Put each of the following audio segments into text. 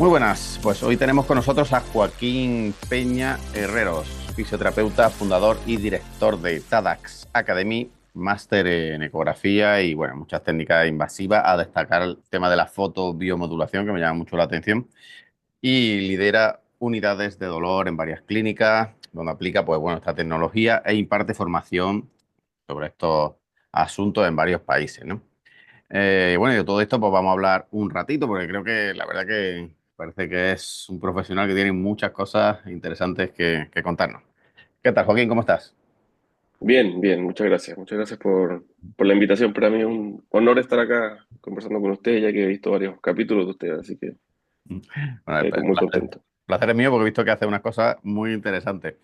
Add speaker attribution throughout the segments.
Speaker 1: Muy buenas, pues hoy tenemos con nosotros a Joaquín Peña Herreros, fisioterapeuta, fundador y director de TADAX Academy, máster en ecografía y bueno, muchas técnicas invasivas, a destacar el tema de la fotobiomodulación que me llama mucho la atención y lidera unidades de dolor en varias clínicas donde aplica pues bueno, esta tecnología e imparte formación sobre estos asuntos en varios países, ¿no? Bueno, y de todo esto pues vamos a hablar un ratito porque creo que la verdad que parece que es un profesional que tiene muchas cosas interesantes que contarnos. ¿Qué tal, Joaquín? ¿Cómo estás?
Speaker 2: Bien, bien, muchas gracias. Muchas gracias por la invitación. Para mí es un honor estar acá conversando con usted, ya que he visto varios capítulos de usted, así que
Speaker 1: Bueno, el
Speaker 2: muy contento.
Speaker 1: placer es mío porque he visto que hace unas cosas muy interesantes.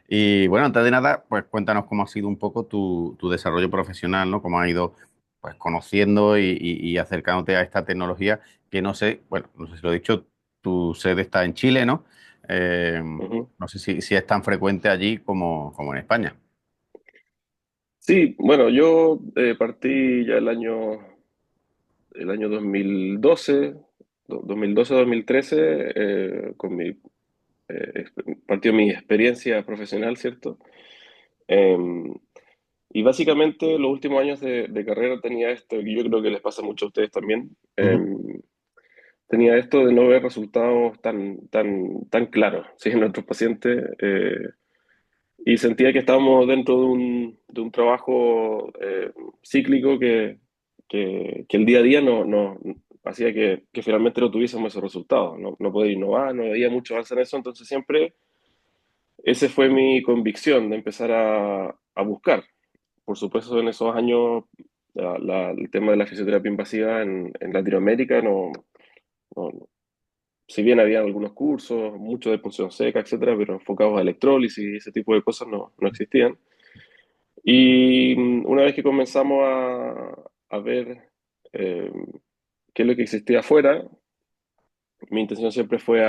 Speaker 1: Y bueno, antes de nada, pues cuéntanos cómo ha sido un poco tu desarrollo profesional, ¿no? Cómo has ido pues conociendo y acercándote a esta tecnología que no sé, bueno, no sé si lo he dicho, tu sede está en Chile, ¿no? Eh,
Speaker 2: Ujú.
Speaker 1: no sé si es tan frecuente allí como en España.
Speaker 2: Sí, bueno, yo partí ya el año 2012, 2012-2013, partió mi experiencia profesional, ¿cierto? Em, y básicamente los últimos años de carrera tenía esto, y yo creo que les pasa mucho a ustedes también.
Speaker 1: Ujú.
Speaker 2: Tenía esto de no ver resultados tan claros, ¿sí? En nuestros pacientes, y sentía que estábamos dentro de un trabajo cíclico que el día a día no hacía que finalmente no tuviésemos esos resultados. No podía innovar, no había mucho avance en eso, entonces siempre esa fue mi convicción de empezar a buscar. Por supuesto, en esos años el tema de la fisioterapia invasiva en Latinoamérica no, si bien había algunos cursos, mucho de punción seca, etcétera, pero enfocados a electrólisis y ese tipo de cosas no existían. Y una vez que comenzamos a ver eh, qué es lo que existía afuera, mi intención siempre fue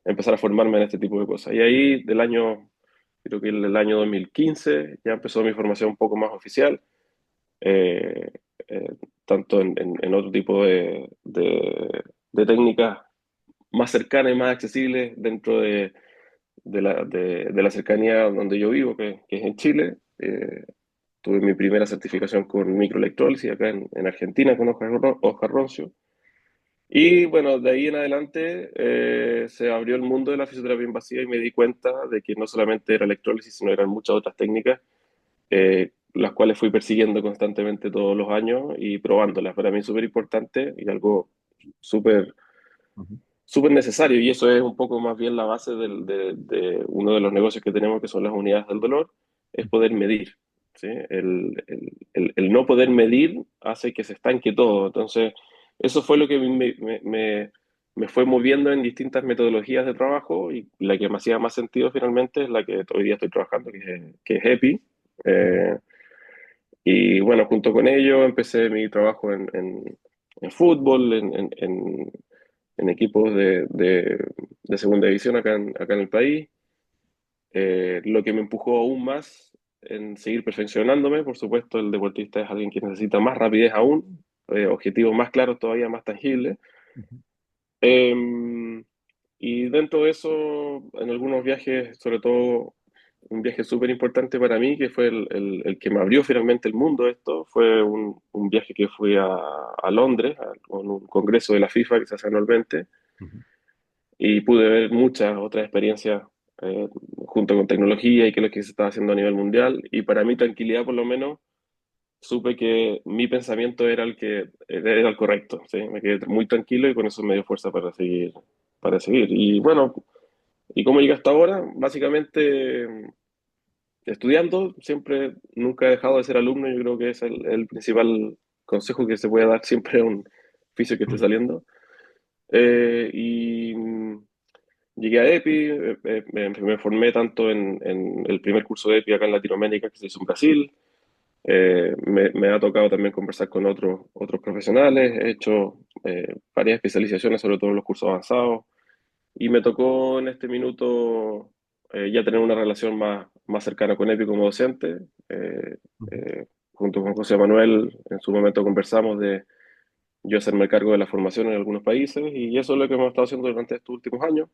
Speaker 2: empezar a formarme en este tipo de cosas. Y ahí creo que el año 2015 ya empezó mi formación un poco más oficial, eh, eh, tanto en otro tipo de técnicas más cercana y más accesible dentro de la cercanía donde yo vivo, que es en Chile. Tuve mi primera certificación con microelectrólisis acá en Argentina con Oscar Roncio. Y bueno, de ahí en adelante se abrió el mundo de la fisioterapia invasiva y me di cuenta de que no solamente era electrólisis, sino eran muchas otras técnicas, las cuales fui persiguiendo constantemente todos los años y probándolas. Para mí es súper importante y algo súper
Speaker 1: Ujú.
Speaker 2: súper necesario, y eso es un poco más bien la base de uno de los negocios que tenemos, que son las unidades del dolor, es poder medir. ¿Sí? El no poder medir hace que se estanque todo. Entonces, eso fue lo que me fue moviendo en distintas metodologías de trabajo, y la que me hacía más sentido finalmente es la que hoy día estoy trabajando, que es EPI. Eh, y bueno, junto con ello empecé mi trabajo en fútbol, en equipos de segunda división acá en el país, lo que me empujó aún más en seguir perfeccionándome. Por supuesto, el deportista es alguien que necesita más rapidez aún, objetivos más claros todavía, más tangibles. Eh, y dentro de eso, en algunos viajes, sobre todo un viaje súper importante para mí, que fue el que me abrió finalmente el mundo de esto, fue un viaje que fui a Londres, con un congreso de la FIFA que se hace anualmente,
Speaker 1: Ujú.
Speaker 2: y pude ver muchas otras experiencias eh, junto con tecnología y qué es lo que se estaba haciendo a nivel mundial. Y para mi tranquilidad, por lo menos, supe que mi pensamiento era el correcto, ¿sí? Me quedé muy tranquilo y con eso me dio fuerza para seguir. Y bueno, ¿y cómo llegué hasta ahora? Básicamente estudiando, siempre, nunca he dejado de ser alumno. Yo creo que es el principal consejo que se puede dar siempre a un oficio que esté saliendo. Y llegué a EPI, me formé tanto en el primer curso de EPI acá en Latinoamérica, que se hizo en Brasil. Me ha tocado también conversar con otros profesionales, he hecho varias especializaciones, sobre todo en los cursos avanzados, y me tocó en este minuto ya tener una relación más cercana con EPI como docente. Eh,
Speaker 1: Ujú.
Speaker 2: Junto con José Manuel, en su momento conversamos yo hacerme cargo de la formación en algunos países y eso es lo que hemos estado haciendo durante estos últimos años,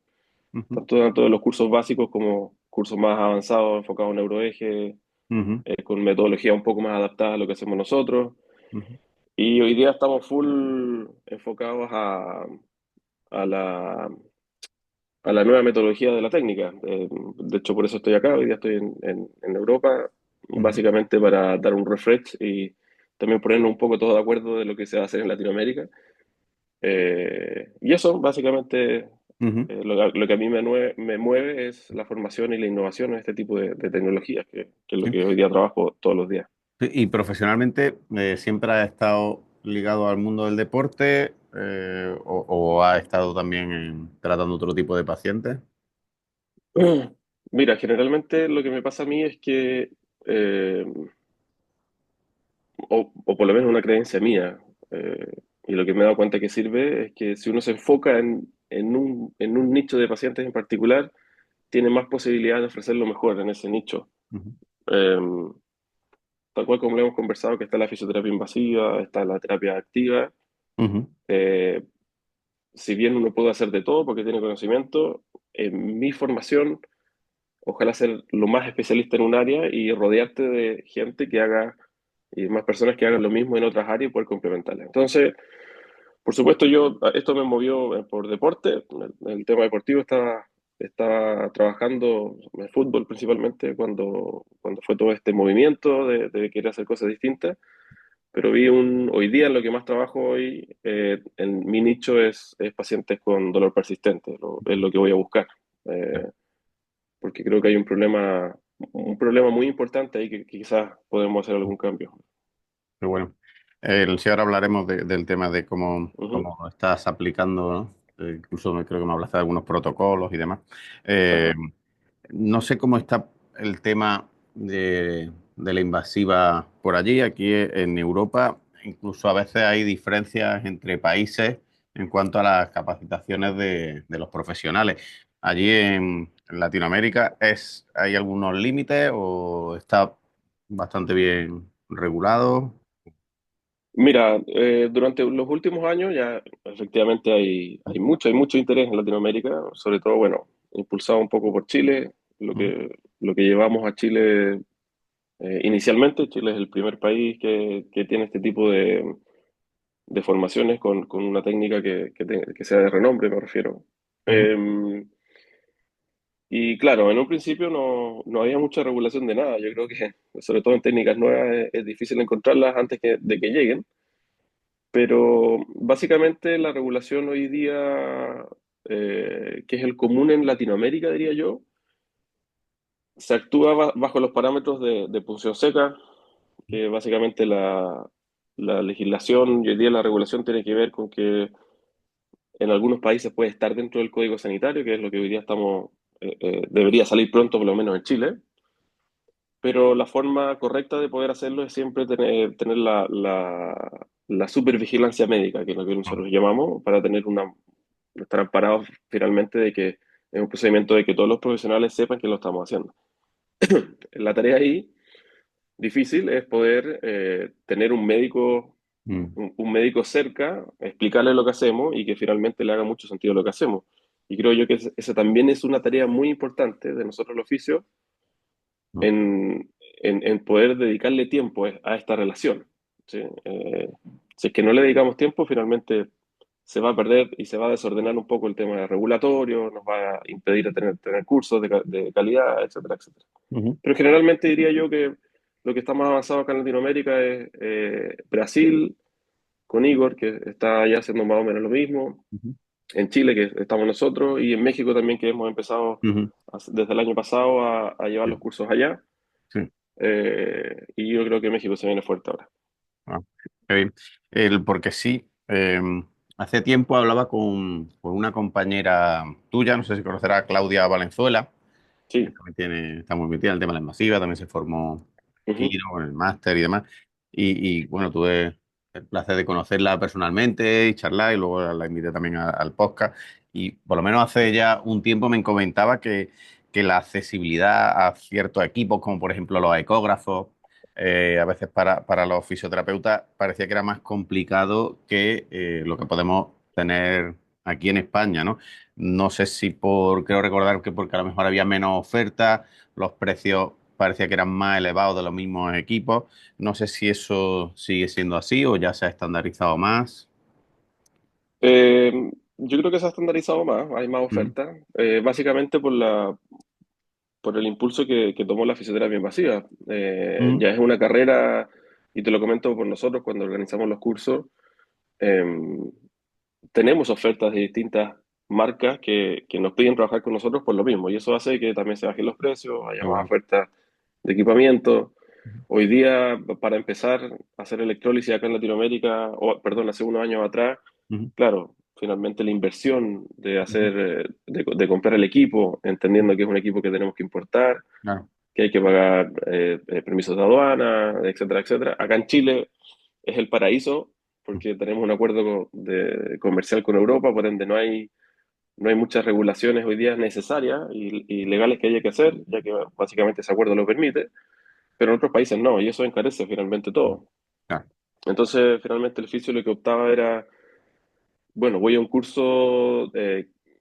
Speaker 1: Ujú,
Speaker 2: tanto de los cursos básicos como cursos más avanzados enfocados en neuroeje,
Speaker 1: ujú,
Speaker 2: con metodología un poco más adaptada a lo que hacemos nosotros.
Speaker 1: ujú,
Speaker 2: Y hoy día estamos full enfocados a la, a la nueva metodología de la técnica. De hecho, por eso estoy acá, hoy día estoy en Europa,
Speaker 1: ujú.
Speaker 2: básicamente para dar un refresh y también ponernos un poco todos de acuerdo de lo que se va a hacer en Latinoamérica. Y eso, básicamente,
Speaker 1: Ujú.
Speaker 2: lo que a mí me mueve es la formación y la innovación en este tipo de tecnologías, que es lo
Speaker 1: Sí.
Speaker 2: que hoy día trabajo todos los días.
Speaker 1: Sí, y profesionalmente, ¿siempre has estado ligado al mundo del deporte o has estado también tratando otro tipo de pacientes?
Speaker 2: Mira, generalmente lo que me pasa a mí es que, eh, o por lo menos una creencia mía, y lo que me he dado cuenta que sirve es que si uno se enfoca en un nicho de pacientes en particular, tiene más posibilidad de ofrecer lo mejor en ese nicho.
Speaker 1: Ujú,
Speaker 2: Eh, Tal cual como lo hemos conversado, que está la fisioterapia invasiva, está la terapia activa.
Speaker 1: ujú,
Speaker 2: eh, si bien uno puede hacer de todo porque tiene conocimiento, en mi formación, ojalá ser lo más especialista en un área y rodearte de gente que haga, y más personas que hagan lo mismo en otras áreas y poder complementarlas. Entonces, por supuesto, esto me movió por deporte, el tema deportivo estaba trabajando en fútbol principalmente cuando fue todo este movimiento de querer hacer cosas distintas. Pero hoy día en lo que más trabajo hoy, en mi nicho es pacientes con dolor persistente, es lo que voy a buscar.
Speaker 1: sí,
Speaker 2: Eh, Porque creo que hay un problema muy importante ahí que quizás podemos hacer algún cambio.
Speaker 1: qué bueno. Sí, ahora hablaremos del tema de
Speaker 2: Ujú.
Speaker 1: cómo estás aplicando, ¿no? Incluso creo que me hablaste de algunos protocolos y demás. Eh,
Speaker 2: Ajá.
Speaker 1: no sé cómo está el tema de la invasiva por allí. Aquí en Europa, incluso a veces hay diferencias entre países en cuanto a las capacitaciones de los profesionales. Allí en Latinoamérica, ¿hay algunos límites o está bastante bien regulado?
Speaker 2: Mira, durante los últimos años ya efectivamente hay mucho interés en Latinoamérica, sobre todo, bueno, impulsado un poco por Chile,
Speaker 1: Ujú,
Speaker 2: lo que llevamos a Chile inicialmente. Chile es el primer país que tiene este tipo de formaciones con una técnica que sea de renombre, me refiero.
Speaker 1: ujú,
Speaker 2: Eh, y claro, en un principio no había mucha regulación de nada. Yo creo que, sobre todo en técnicas nuevas, es difícil encontrarlas antes de que lleguen. Pero básicamente la regulación hoy día, que es el común en Latinoamérica, diría yo, se actúa bajo los parámetros de punción seca, que básicamente la legislación y hoy día la regulación tiene que ver con que en algunos países puede estar dentro del código sanitario, que es lo que hoy día debería salir pronto, por lo menos en Chile. Pero la forma correcta de poder hacerlo es siempre tener la supervigilancia médica, que es lo que nosotros llamamos, para estar amparados finalmente de que es un procedimiento de que todos los profesionales sepan que lo estamos haciendo. La tarea ahí difícil es poder tener
Speaker 1: ujú,
Speaker 2: un médico cerca, explicarle lo que hacemos y que finalmente le haga mucho sentido lo que hacemos. Y creo yo que esa también es una tarea muy importante de nosotros el oficio,
Speaker 1: ujú,
Speaker 2: en poder dedicarle tiempo a esta relación. ¿Sí? Si es que no le dedicamos tiempo, finalmente se va a perder y se va a desordenar un poco el tema regulatorio, nos va a impedir tener cursos de calidad, etcétera, etcétera.
Speaker 1: ujú,
Speaker 2: Pero generalmente diría yo que lo que está más avanzado acá en Latinoamérica es Brasil, con Igor, que está ya haciendo más o menos lo mismo,
Speaker 1: ujú,
Speaker 2: en Chile, que estamos nosotros, y en México también, que hemos empezado
Speaker 1: ujú.
Speaker 2: desde el año pasado a llevar
Speaker 1: Sí,
Speaker 2: los cursos allá.
Speaker 1: sí.
Speaker 2: Y yo creo que México se viene fuerte ahora.
Speaker 1: Ah, qué bien. Porque sí, hace tiempo hablaba con una compañera tuya, no sé si conocerá a Claudia Valenzuela, que
Speaker 2: Sí.
Speaker 1: también está muy metida en el tema de la masiva, también se formó aquí,
Speaker 2: Ujú.
Speaker 1: ¿no? Con el máster y demás. Bueno, tuve el placer de conocerla personalmente y charlar, y luego la invité también al podcast. Y por lo menos hace ya un tiempo me comentaba que la accesibilidad a ciertos equipos, como por ejemplo los ecógrafos, a veces para los fisioterapeutas parecía que era más complicado que lo que podemos tener aquí en España, ¿no? No sé si creo recordar que porque a lo mejor había menos oferta, los precios parecía que eran más elevados de los mismos equipos. No sé si eso sigue siendo así o ya se ha estandarizado más.
Speaker 2: Eh, yo creo que se ha estandarizado más, hay más
Speaker 1: Mm,
Speaker 2: oferta, básicamente por el impulso que tomó la fisioterapia invasiva.
Speaker 1: mm,
Speaker 2: Ya es una carrera, y te lo comento por nosotros cuando organizamos los cursos, eh, tenemos ofertas de distintas marcas que nos piden trabajar con nosotros por lo mismo, y eso hace que también se bajen los precios, haya
Speaker 1: qué
Speaker 2: más
Speaker 1: bueno.
Speaker 2: ofertas de equipamiento. Hoy día, para empezar a hacer electrólisis acá en Latinoamérica, o perdón, hace unos años atrás,
Speaker 1: Ujú,
Speaker 2: claro, finalmente la inversión de
Speaker 1: ujú,
Speaker 2: hacer, de comprar el equipo,
Speaker 1: ujú.
Speaker 2: entendiendo que es un equipo que tenemos que importar,
Speaker 1: Claro.
Speaker 2: que hay que pagar permisos de aduana, etcétera, etcétera. Acá en Chile es el paraíso porque tenemos un acuerdo comercial con Europa, por ende no hay muchas regulaciones hoy día necesarias y legales que haya que hacer, ya que básicamente ese acuerdo lo permite, pero en otros países no, y eso encarece finalmente todo.
Speaker 1: Claro.
Speaker 2: Entonces, finalmente el fisio lo que optaba era, bueno, voy a un curso,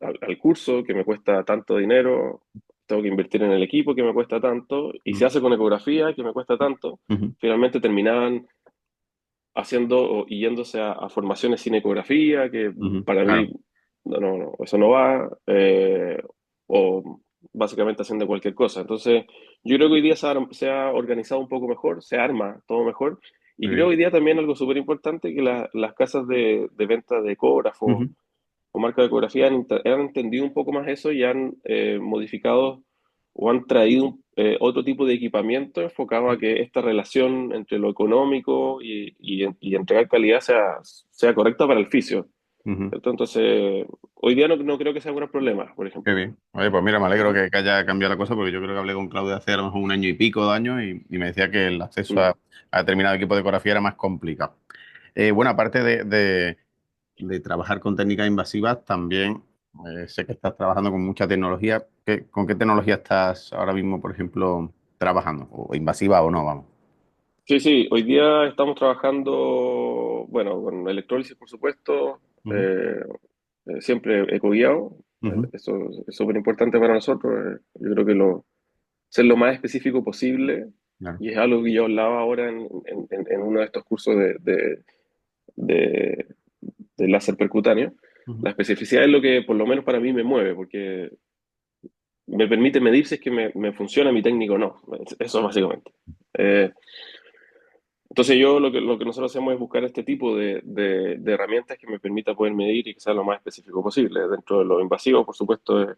Speaker 2: al curso que me cuesta tanto dinero, tengo que invertir en el equipo que me cuesta tanto, y se
Speaker 1: Ujú,
Speaker 2: hace con ecografía que me cuesta tanto,
Speaker 1: ujú,
Speaker 2: finalmente terminaban haciendo y yéndose a formaciones sin ecografía, que
Speaker 1: ujú.
Speaker 2: para mí,
Speaker 1: Claro.
Speaker 2: no, eso no va, o básicamente haciendo cualquier cosa. Entonces, yo creo que hoy día se ha organizado un poco mejor, se arma todo mejor, y
Speaker 1: Muy
Speaker 2: creo
Speaker 1: bien.
Speaker 2: hoy día también algo súper importante, que las casas de venta de ecógrafos
Speaker 1: Ujú,
Speaker 2: o marca de ecografía han entendido un poco más eso y han modificado o han traído otro tipo de equipamiento enfocado a que esta relación entre lo económico y entregar calidad sea correcta para el fisio.
Speaker 1: ujú.
Speaker 2: ¿Cierto? Entonces, hoy día no creo que sea un gran problema, por
Speaker 1: Qué
Speaker 2: ejemplo.
Speaker 1: bien. Oye, pues mira, me alegro
Speaker 2: Ujú.
Speaker 1: que haya cambiado la cosa porque yo creo que hablé con Claudia hace a lo mejor un año y pico, 2 años, y me decía que el acceso
Speaker 2: Mm.
Speaker 1: a determinado equipo de ecografía era más complicado. Bueno, aparte de trabajar con técnicas invasivas, también sé que estás trabajando con mucha tecnología. ¿Con qué tecnología estás ahora mismo, por ejemplo, trabajando? O invasiva o no, vamos.
Speaker 2: Sí, sí, hoy día estamos trabajando, bueno, con electrólisis, por supuesto,
Speaker 1: Ujú,
Speaker 2: eh, siempre ecoguiado.
Speaker 1: ujú,
Speaker 2: Eso es súper importante para nosotros. Yo creo que ser lo más específico posible,
Speaker 1: claro.
Speaker 2: y es algo que yo hablaba ahora en uno de estos cursos de, de láser percutáneo.
Speaker 1: Ujú,
Speaker 2: La especificidad es lo que por lo menos para mí me mueve, porque me permite medir si es que me funciona mi técnico o no. Eso básicamente. Eh, entonces yo lo que nosotros hacemos es buscar este tipo de herramientas que me permita poder medir y que sea lo más específico posible. Dentro de lo invasivo, por supuesto, es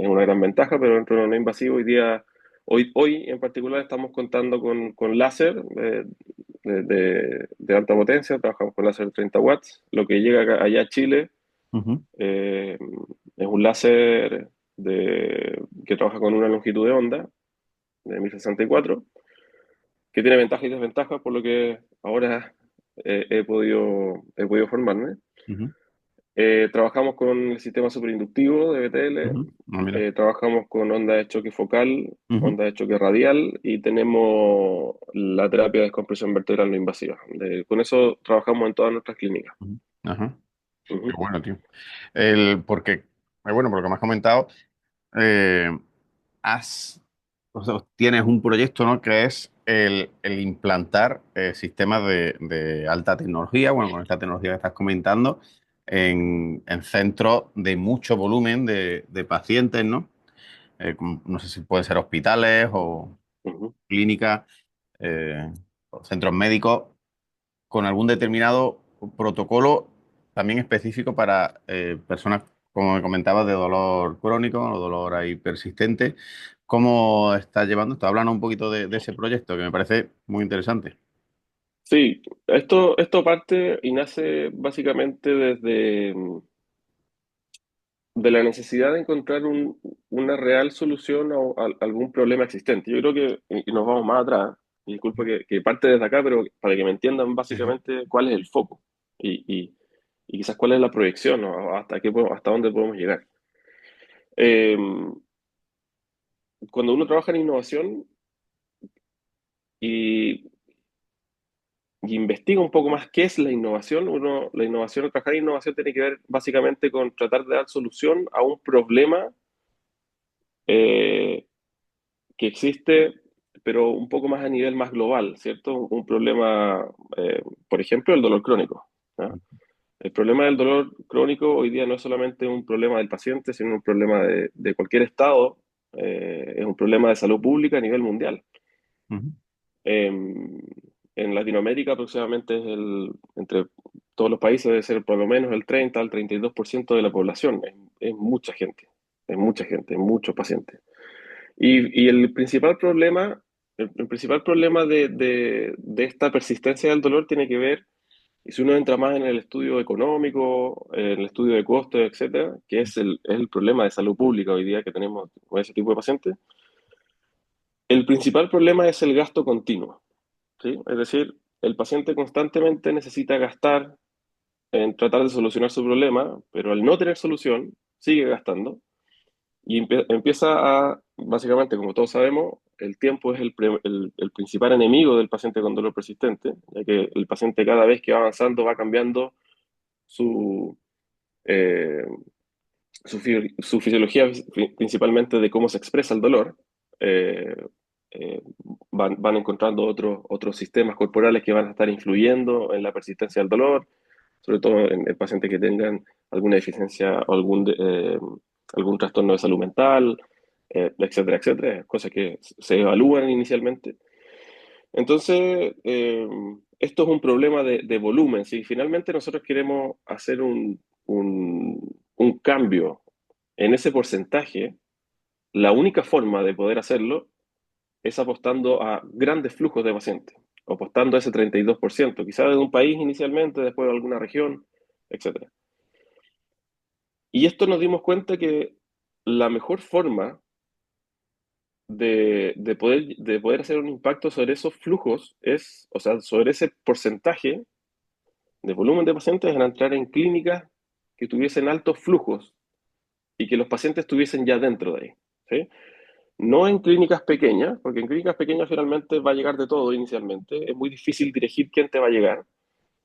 Speaker 2: una gran ventaja, pero dentro de lo no invasivo hoy en particular estamos contando con láser de alta potencia, trabajamos con láser de 30 watts. Lo que llega allá a Chile
Speaker 1: ujú,
Speaker 2: es un láser que trabaja con una longitud de onda de 1064, que tiene ventajas y desventajas, por lo que ahora he podido formarme.
Speaker 1: ujú,
Speaker 2: Trabajamos con el sistema superinductivo de BTL,
Speaker 1: ujú. Ah, mira.
Speaker 2: trabajamos con onda de choque focal,
Speaker 1: Ujú,
Speaker 2: onda de choque radial, y tenemos la terapia de descompresión vertebral no invasiva. Con eso trabajamos en todas nuestras clínicas.
Speaker 1: ujú. Ajá. Qué
Speaker 2: Ujú,
Speaker 1: bueno, tío. Porque, bueno, por lo que me has comentado, eh, has, o sea, tienes un proyecto, ¿no? Que es el implantar sistemas de alta tecnología, bueno, con esta tecnología que estás comentando, en centros de mucho volumen de pacientes, ¿no? No sé si pueden ser hospitales o
Speaker 2: ujú.
Speaker 1: clínicas, o centros médicos con algún determinado protocolo también específico para personas, como me comentabas, de dolor crónico o dolor ahí persistente. ¿Cómo estás llevando esto? Háblanos un poquito de ese proyecto que me parece muy interesante.
Speaker 2: Sí, esto parte y nace básicamente de la necesidad de encontrar una real solución a algún problema existente. Yo creo que, y nos vamos más atrás, y disculpa que parte desde acá, pero para que me entiendan básicamente cuál es el foco y quizás cuál es la proyección, o hasta dónde podemos llegar. Eh, Cuando uno trabaja en innovación, y, y investiga un poco más qué es la innovación. La innovación, trabajar en innovación tiene que ver básicamente con tratar de dar solución a un problema eh, que existe, pero un poco más a nivel más global, ¿cierto? Un problema, por ejemplo, el dolor crónico. ¿Ya? El problema del dolor crónico hoy día no es solamente un problema del paciente, sino un problema de cualquier estado, es un problema de salud pública a nivel mundial.
Speaker 1: Ujú.
Speaker 2: En, en Latinoamérica aproximadamente entre todos los países debe ser por lo menos el 30 al 32% de la población. Es mucha gente, es mucha gente, es muchos pacientes. Y el principal problema, el principal problema de esta persistencia del dolor tiene que ver, y si uno entra más en el estudio económico, en el estudio de costos, etcétera, que es el problema de salud pública hoy día que tenemos con ese tipo de pacientes, el principal problema es el gasto continuo, ¿sí? Es decir, el paciente constantemente necesita gastar en tratar de solucionar su problema, pero al no tener solución, sigue gastando y empieza a, básicamente, como todos sabemos, el tiempo es el principal enemigo del paciente con dolor persistente, ya que el paciente cada vez que va avanzando va cambiando su, eh, su fisiología, principalmente de cómo se expresa el dolor. Eh, van encontrando otros sistemas corporales que van a estar influyendo en la persistencia del dolor, sobre todo en el paciente que tengan alguna deficiencia o algún trastorno de salud mental, etcétera, etcétera, cosas que se evalúan inicialmente. Entonces, esto es un problema de volumen. Si finalmente nosotros queremos hacer un cambio en ese porcentaje, la única forma de poder hacerlo es apostando a grandes flujos de pacientes, apostando a ese 32%, quizás de un país inicialmente, después de alguna región, etcétera. Y esto nos dimos cuenta que la mejor forma de poder hacer un impacto sobre esos flujos es, o sea, sobre ese porcentaje de volumen de pacientes, era entrar en clínicas que tuviesen altos flujos y que los pacientes estuviesen ya dentro de ahí. ¿Sí? No en clínicas pequeñas, porque en clínicas pequeñas finalmente va a llegar de todo inicialmente. Es muy difícil dirigir quién te va a llegar.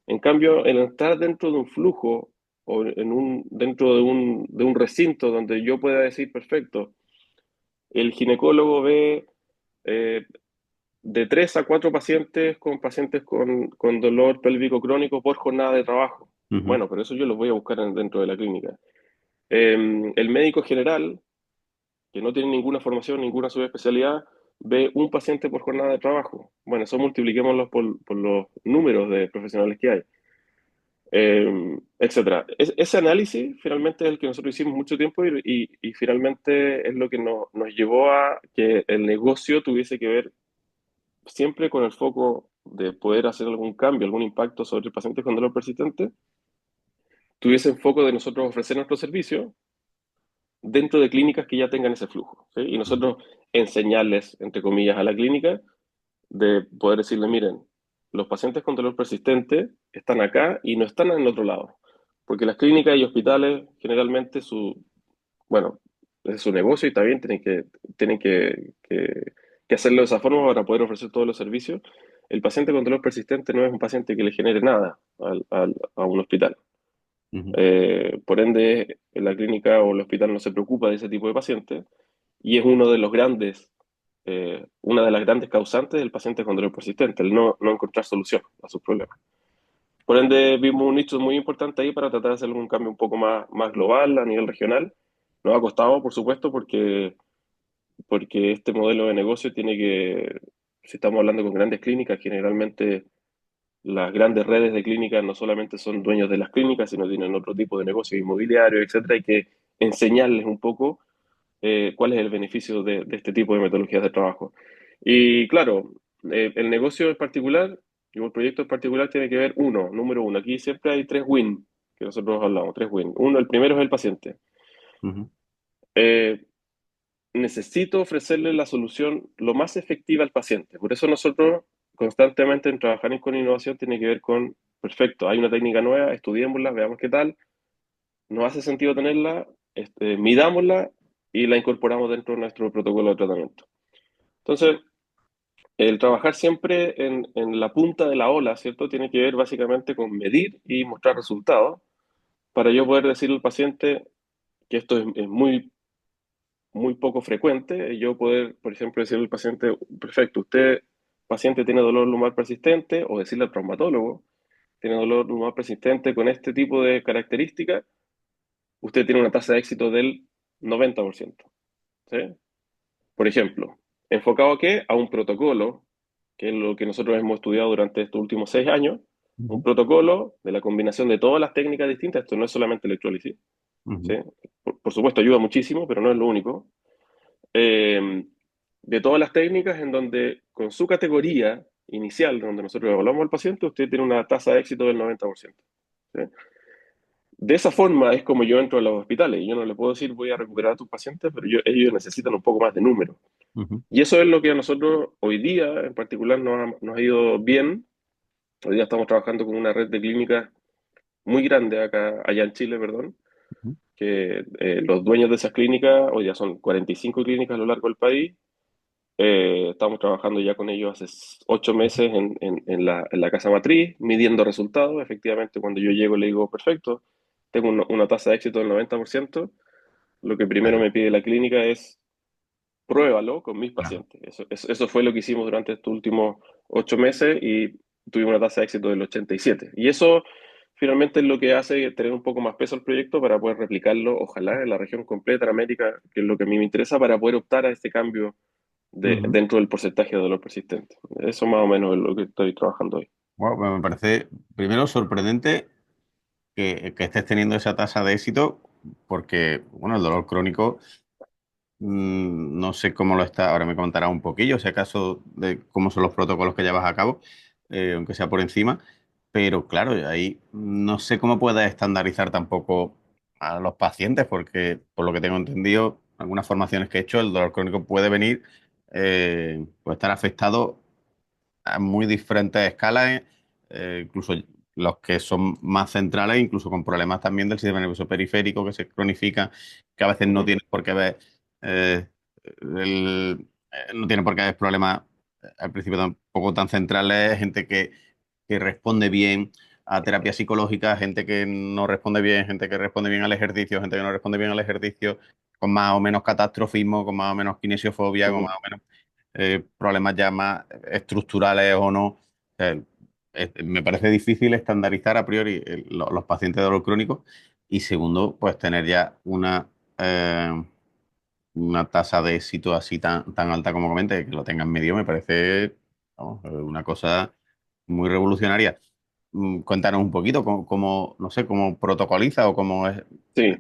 Speaker 2: En cambio, el entrar dentro de un flujo o dentro de un recinto donde yo pueda decir, perfecto, el ginecólogo ve eh, de 3 a 4 pacientes con dolor pélvico crónico por jornada de trabajo.
Speaker 1: Ujú.
Speaker 2: Bueno, pero eso yo los voy a buscar dentro de la clínica. El médico general, que no tiene ninguna formación, ninguna subespecialidad, ve un paciente por jornada de trabajo. Bueno, eso multipliquémoslo por los números de profesionales que hay, etcétera. Ese análisis finalmente es el que nosotros hicimos mucho tiempo y finalmente es lo que nos llevó a que el negocio tuviese que ver siempre con el foco de poder hacer algún cambio, algún impacto sobre el paciente con dolor persistente, tuviese el foco de nosotros ofrecer nuestro servicio dentro de clínicas que ya tengan ese flujo, ¿sí? Y nosotros enseñarles, entre comillas, a la clínica de poder decirle, miren, los pacientes con dolor persistente están acá y no están en el otro lado. Porque las clínicas y hospitales generalmente bueno, es su negocio y también tienen que hacerlo de esa forma para poder ofrecer todos los servicios. El paciente con dolor persistente no es un paciente que le genere nada a un hospital.
Speaker 1: Ujú.
Speaker 2: Por ende, la clínica o el hospital no se preocupa de ese tipo de pacientes y es una de las grandes causantes del paciente con dolor persistente, el no encontrar solución a sus problemas. Por ende, vimos un nicho muy importante ahí para tratar de hacer un cambio un poco más global a nivel regional. Nos ha costado, por supuesto, porque este modelo de negocio si estamos hablando con grandes clínicas, generalmente las grandes redes de clínicas no solamente son dueños de las clínicas, sino tienen otro tipo de negocio inmobiliario, etcétera. Hay que enseñarles un poco cuál es el beneficio de este tipo de metodologías de trabajo. Y claro, el negocio en particular y el proyecto en particular tiene que ver, número uno, aquí siempre hay 3 win que nosotros hablamos, 3 win. Uno, el primero es el paciente.
Speaker 1: Ujú.
Speaker 2: Eh, Necesito ofrecerle la solución lo más efectiva al paciente. Por eso nosotros constantemente en trabajar con innovación tiene que ver con, perfecto, hay una técnica nueva, estudiémosla, veamos qué tal, nos hace sentido tenerla, midámosla y la incorporamos dentro de nuestro protocolo de tratamiento. Entonces, El trabajar siempre en la punta de la ola, ¿cierto? Tiene que ver básicamente con medir y mostrar resultados para yo poder decirle al paciente que esto es muy, muy poco frecuente. Yo poder, por ejemplo, decirle al paciente, perfecto, usted, paciente, tiene dolor lumbar persistente, o decirle al traumatólogo, tiene dolor lumbar persistente con este tipo de características, usted tiene una tasa de éxito del 90%. ¿Sí? Por ejemplo, ¿enfocado a qué? A un protocolo, que es lo que nosotros hemos estudiado durante estos últimos 6 años, un
Speaker 1: Ujú,
Speaker 2: protocolo de la combinación de todas las técnicas distintas, esto no es solamente electrólisis, ¿sí?
Speaker 1: ujú.
Speaker 2: Por supuesto ayuda muchísimo, pero no es lo único. De todas las técnicas en donde con su categoría inicial, donde nosotros evaluamos al paciente, usted tiene una tasa de éxito del 90%. ¿Sí? De esa forma es como yo entro a los hospitales. Yo no le puedo decir voy a recuperar a tus pacientes, pero ellos necesitan un poco más de número.
Speaker 1: Ujú,
Speaker 2: Y eso es lo que a nosotros hoy día en particular nos ha ido bien. Hoy día estamos trabajando con una red de clínicas muy grande allá en Chile, perdón,
Speaker 1: ujú.
Speaker 2: que los dueños de esas clínicas, hoy día son 45 clínicas a lo largo del país. Estamos trabajando ya con ellos hace 8 meses en la casa matriz, midiendo resultados. Efectivamente, cuando yo llego le digo, perfecto, tengo una tasa de éxito del 90%. Lo que primero
Speaker 1: Claro,
Speaker 2: me pide la clínica es pruébalo con mis
Speaker 1: claro.
Speaker 2: pacientes. Eso fue lo que hicimos durante estos últimos 8 meses y tuvimos una tasa de éxito del 87. Y eso finalmente es lo que hace tener un poco más peso el proyecto para poder replicarlo, ojalá, en la región completa, en América, que es lo que a mí me interesa, para poder optar a este cambio
Speaker 1: Ujú.
Speaker 2: dentro del porcentaje de dolor persistente. Eso más o menos es lo que estoy trabajando hoy.
Speaker 1: Bueno, pues me parece primero sorprendente que estés teniendo esa tasa de éxito, porque, bueno, el dolor crónico, no sé cómo lo está, ahora me contarás un poquillo, si acaso, de cómo son los protocolos que llevas a cabo, aunque sea por encima, pero claro, ahí no sé cómo puedes estandarizar tampoco a los pacientes, porque por lo que tengo entendido, algunas formaciones que he hecho, el dolor crónico puede venir, puede estar afectado a muy diferentes escalas, incluso los que son más centrales, incluso con problemas también del sistema nervioso periférico que se cronifican, que a veces no
Speaker 2: Ujú,
Speaker 1: tienen por qué ver, no tienen por qué haber problemas al principio tampoco tan centrales, gente que responde bien a terapia psicológica, gente que no responde bien, gente que responde bien al ejercicio, gente que no responde bien al ejercicio, con más o menos catastrofismo, con más o menos kinesiofobia, con
Speaker 2: ujú.
Speaker 1: más o menos problemas ya más estructurales o no. Me parece difícil estandarizar a priori los pacientes de dolor crónico y segundo, pues tener ya una tasa de éxito así tan alta como comenté, que lo tengan medio, me parece vamos, una cosa muy revolucionaria. Cuéntanos un poquito no sé, cómo protocoliza o cómo
Speaker 2: Sí,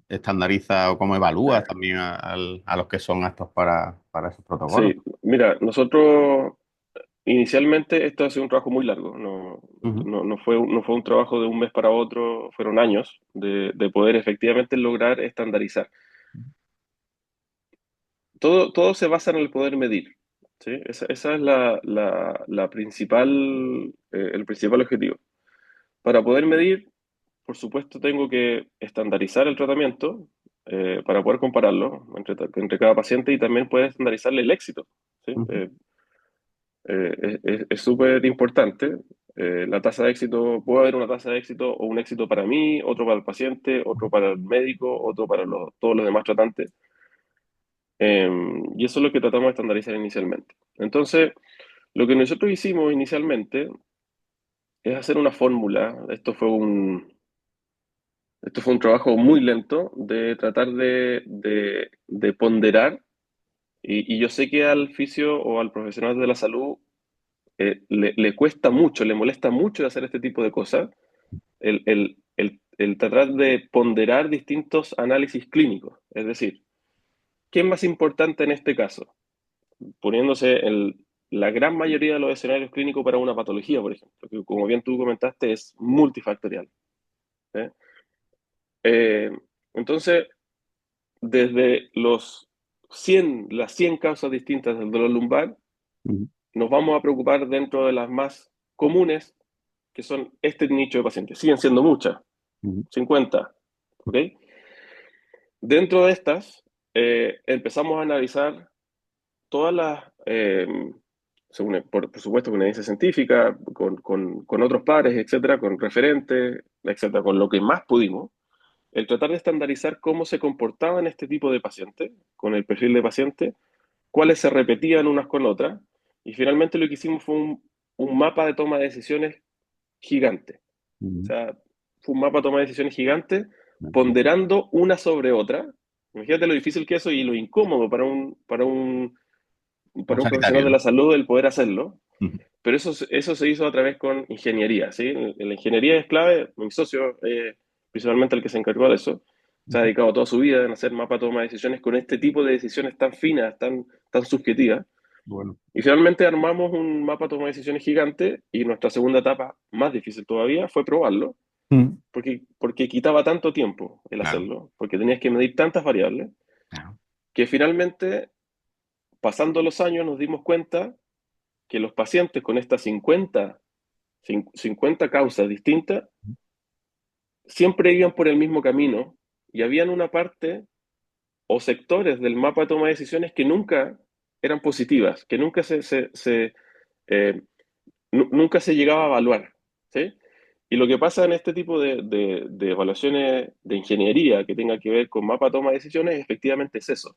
Speaker 1: estandariza o cómo evalúas también a los que son aptos para esos protocolos.
Speaker 2: sí. Mira, nosotros inicialmente esto ha sido un trabajo muy largo. No,
Speaker 1: Ujú,
Speaker 2: no fue un trabajo de un mes para otro, fueron años de poder efectivamente lograr estandarizar. Todo se basa en el poder medir. ¿Sí? Esa es la principal, el principal objetivo. Para poder medir, por supuesto, tengo que estandarizar el tratamiento para poder compararlo entre cada paciente y también poder estandarizarle el éxito. ¿Sí?
Speaker 1: ujú,
Speaker 2: Es súper importante. La tasa de éxito, puede haber una tasa de éxito o un éxito para mí, otro para el paciente, otro para el médico, otro para todos los demás tratantes. Eh, y eso es lo que tratamos de estandarizar inicialmente. Entonces, lo que nosotros hicimos inicialmente es hacer una fórmula. Esto fue un trabajo muy lento de tratar de ponderar. Y yo sé que al fisio o al profesional de la salud le cuesta mucho, le molesta mucho hacer este tipo de cosas, el tratar de ponderar distintos análisis clínicos. Es decir, ¿qué es más importante en este caso? Poniéndose en la gran mayoría de los escenarios clínicos para una patología, por ejemplo, que como bien tú comentaste es multifactorial. ¿Eh? Eh, entonces, desde las 100 causas distintas del dolor lumbar,
Speaker 1: ujú,
Speaker 2: nos vamos a preocupar dentro de las más comunes, que son este nicho de pacientes. Siguen siendo muchas,
Speaker 1: ujú,
Speaker 2: 50, ¿ok? Dentro de estas, empezamos a analizar todas las por supuesto, con evidencia científica, con otros pares, etcétera, con referentes, etcétera, con lo que más pudimos, el tratar de estandarizar cómo se comportaban este tipo de pacientes, con el perfil de paciente, cuáles se repetían unas con otras, y finalmente lo que hicimos fue un mapa de toma de decisiones gigante. O
Speaker 1: Ujú.
Speaker 2: sea, fue un mapa de toma de decisiones gigante, ponderando una sobre otra. Imagínate lo difícil que es eso y lo incómodo
Speaker 1: Un
Speaker 2: para un profesional
Speaker 1: sanitario,
Speaker 2: de
Speaker 1: ¿no?
Speaker 2: la salud el poder hacerlo.
Speaker 1: Ujú.
Speaker 2: Pero eso se hizo a través con ingeniería, ¿sí? La ingeniería es clave. Mi socio, principalmente el que se encargó de eso, se ha
Speaker 1: Ujú.
Speaker 2: dedicado toda su vida en hacer mapa de toma de decisiones con este tipo de decisiones tan finas, tan subjetivas.
Speaker 1: Bueno.
Speaker 2: Y finalmente armamos un mapa de toma de decisiones gigante y nuestra segunda etapa, más difícil todavía, fue probarlo,
Speaker 1: Mm.
Speaker 2: porque quitaba tanto tiempo el
Speaker 1: Claro,
Speaker 2: hacerlo, porque tenías que medir tantas variables,
Speaker 1: claro.
Speaker 2: que finalmente, pasando los años, nos dimos cuenta que los pacientes con estas 50 causas distintas siempre iban por el mismo camino y habían una parte o sectores del mapa de toma de decisiones que nunca eran positivas, que eh, nunca se llegaba a evaluar, ¿sí? Y lo que pasa en este tipo de evaluaciones de ingeniería que tenga que ver con mapa de toma de decisiones, efectivamente es eso.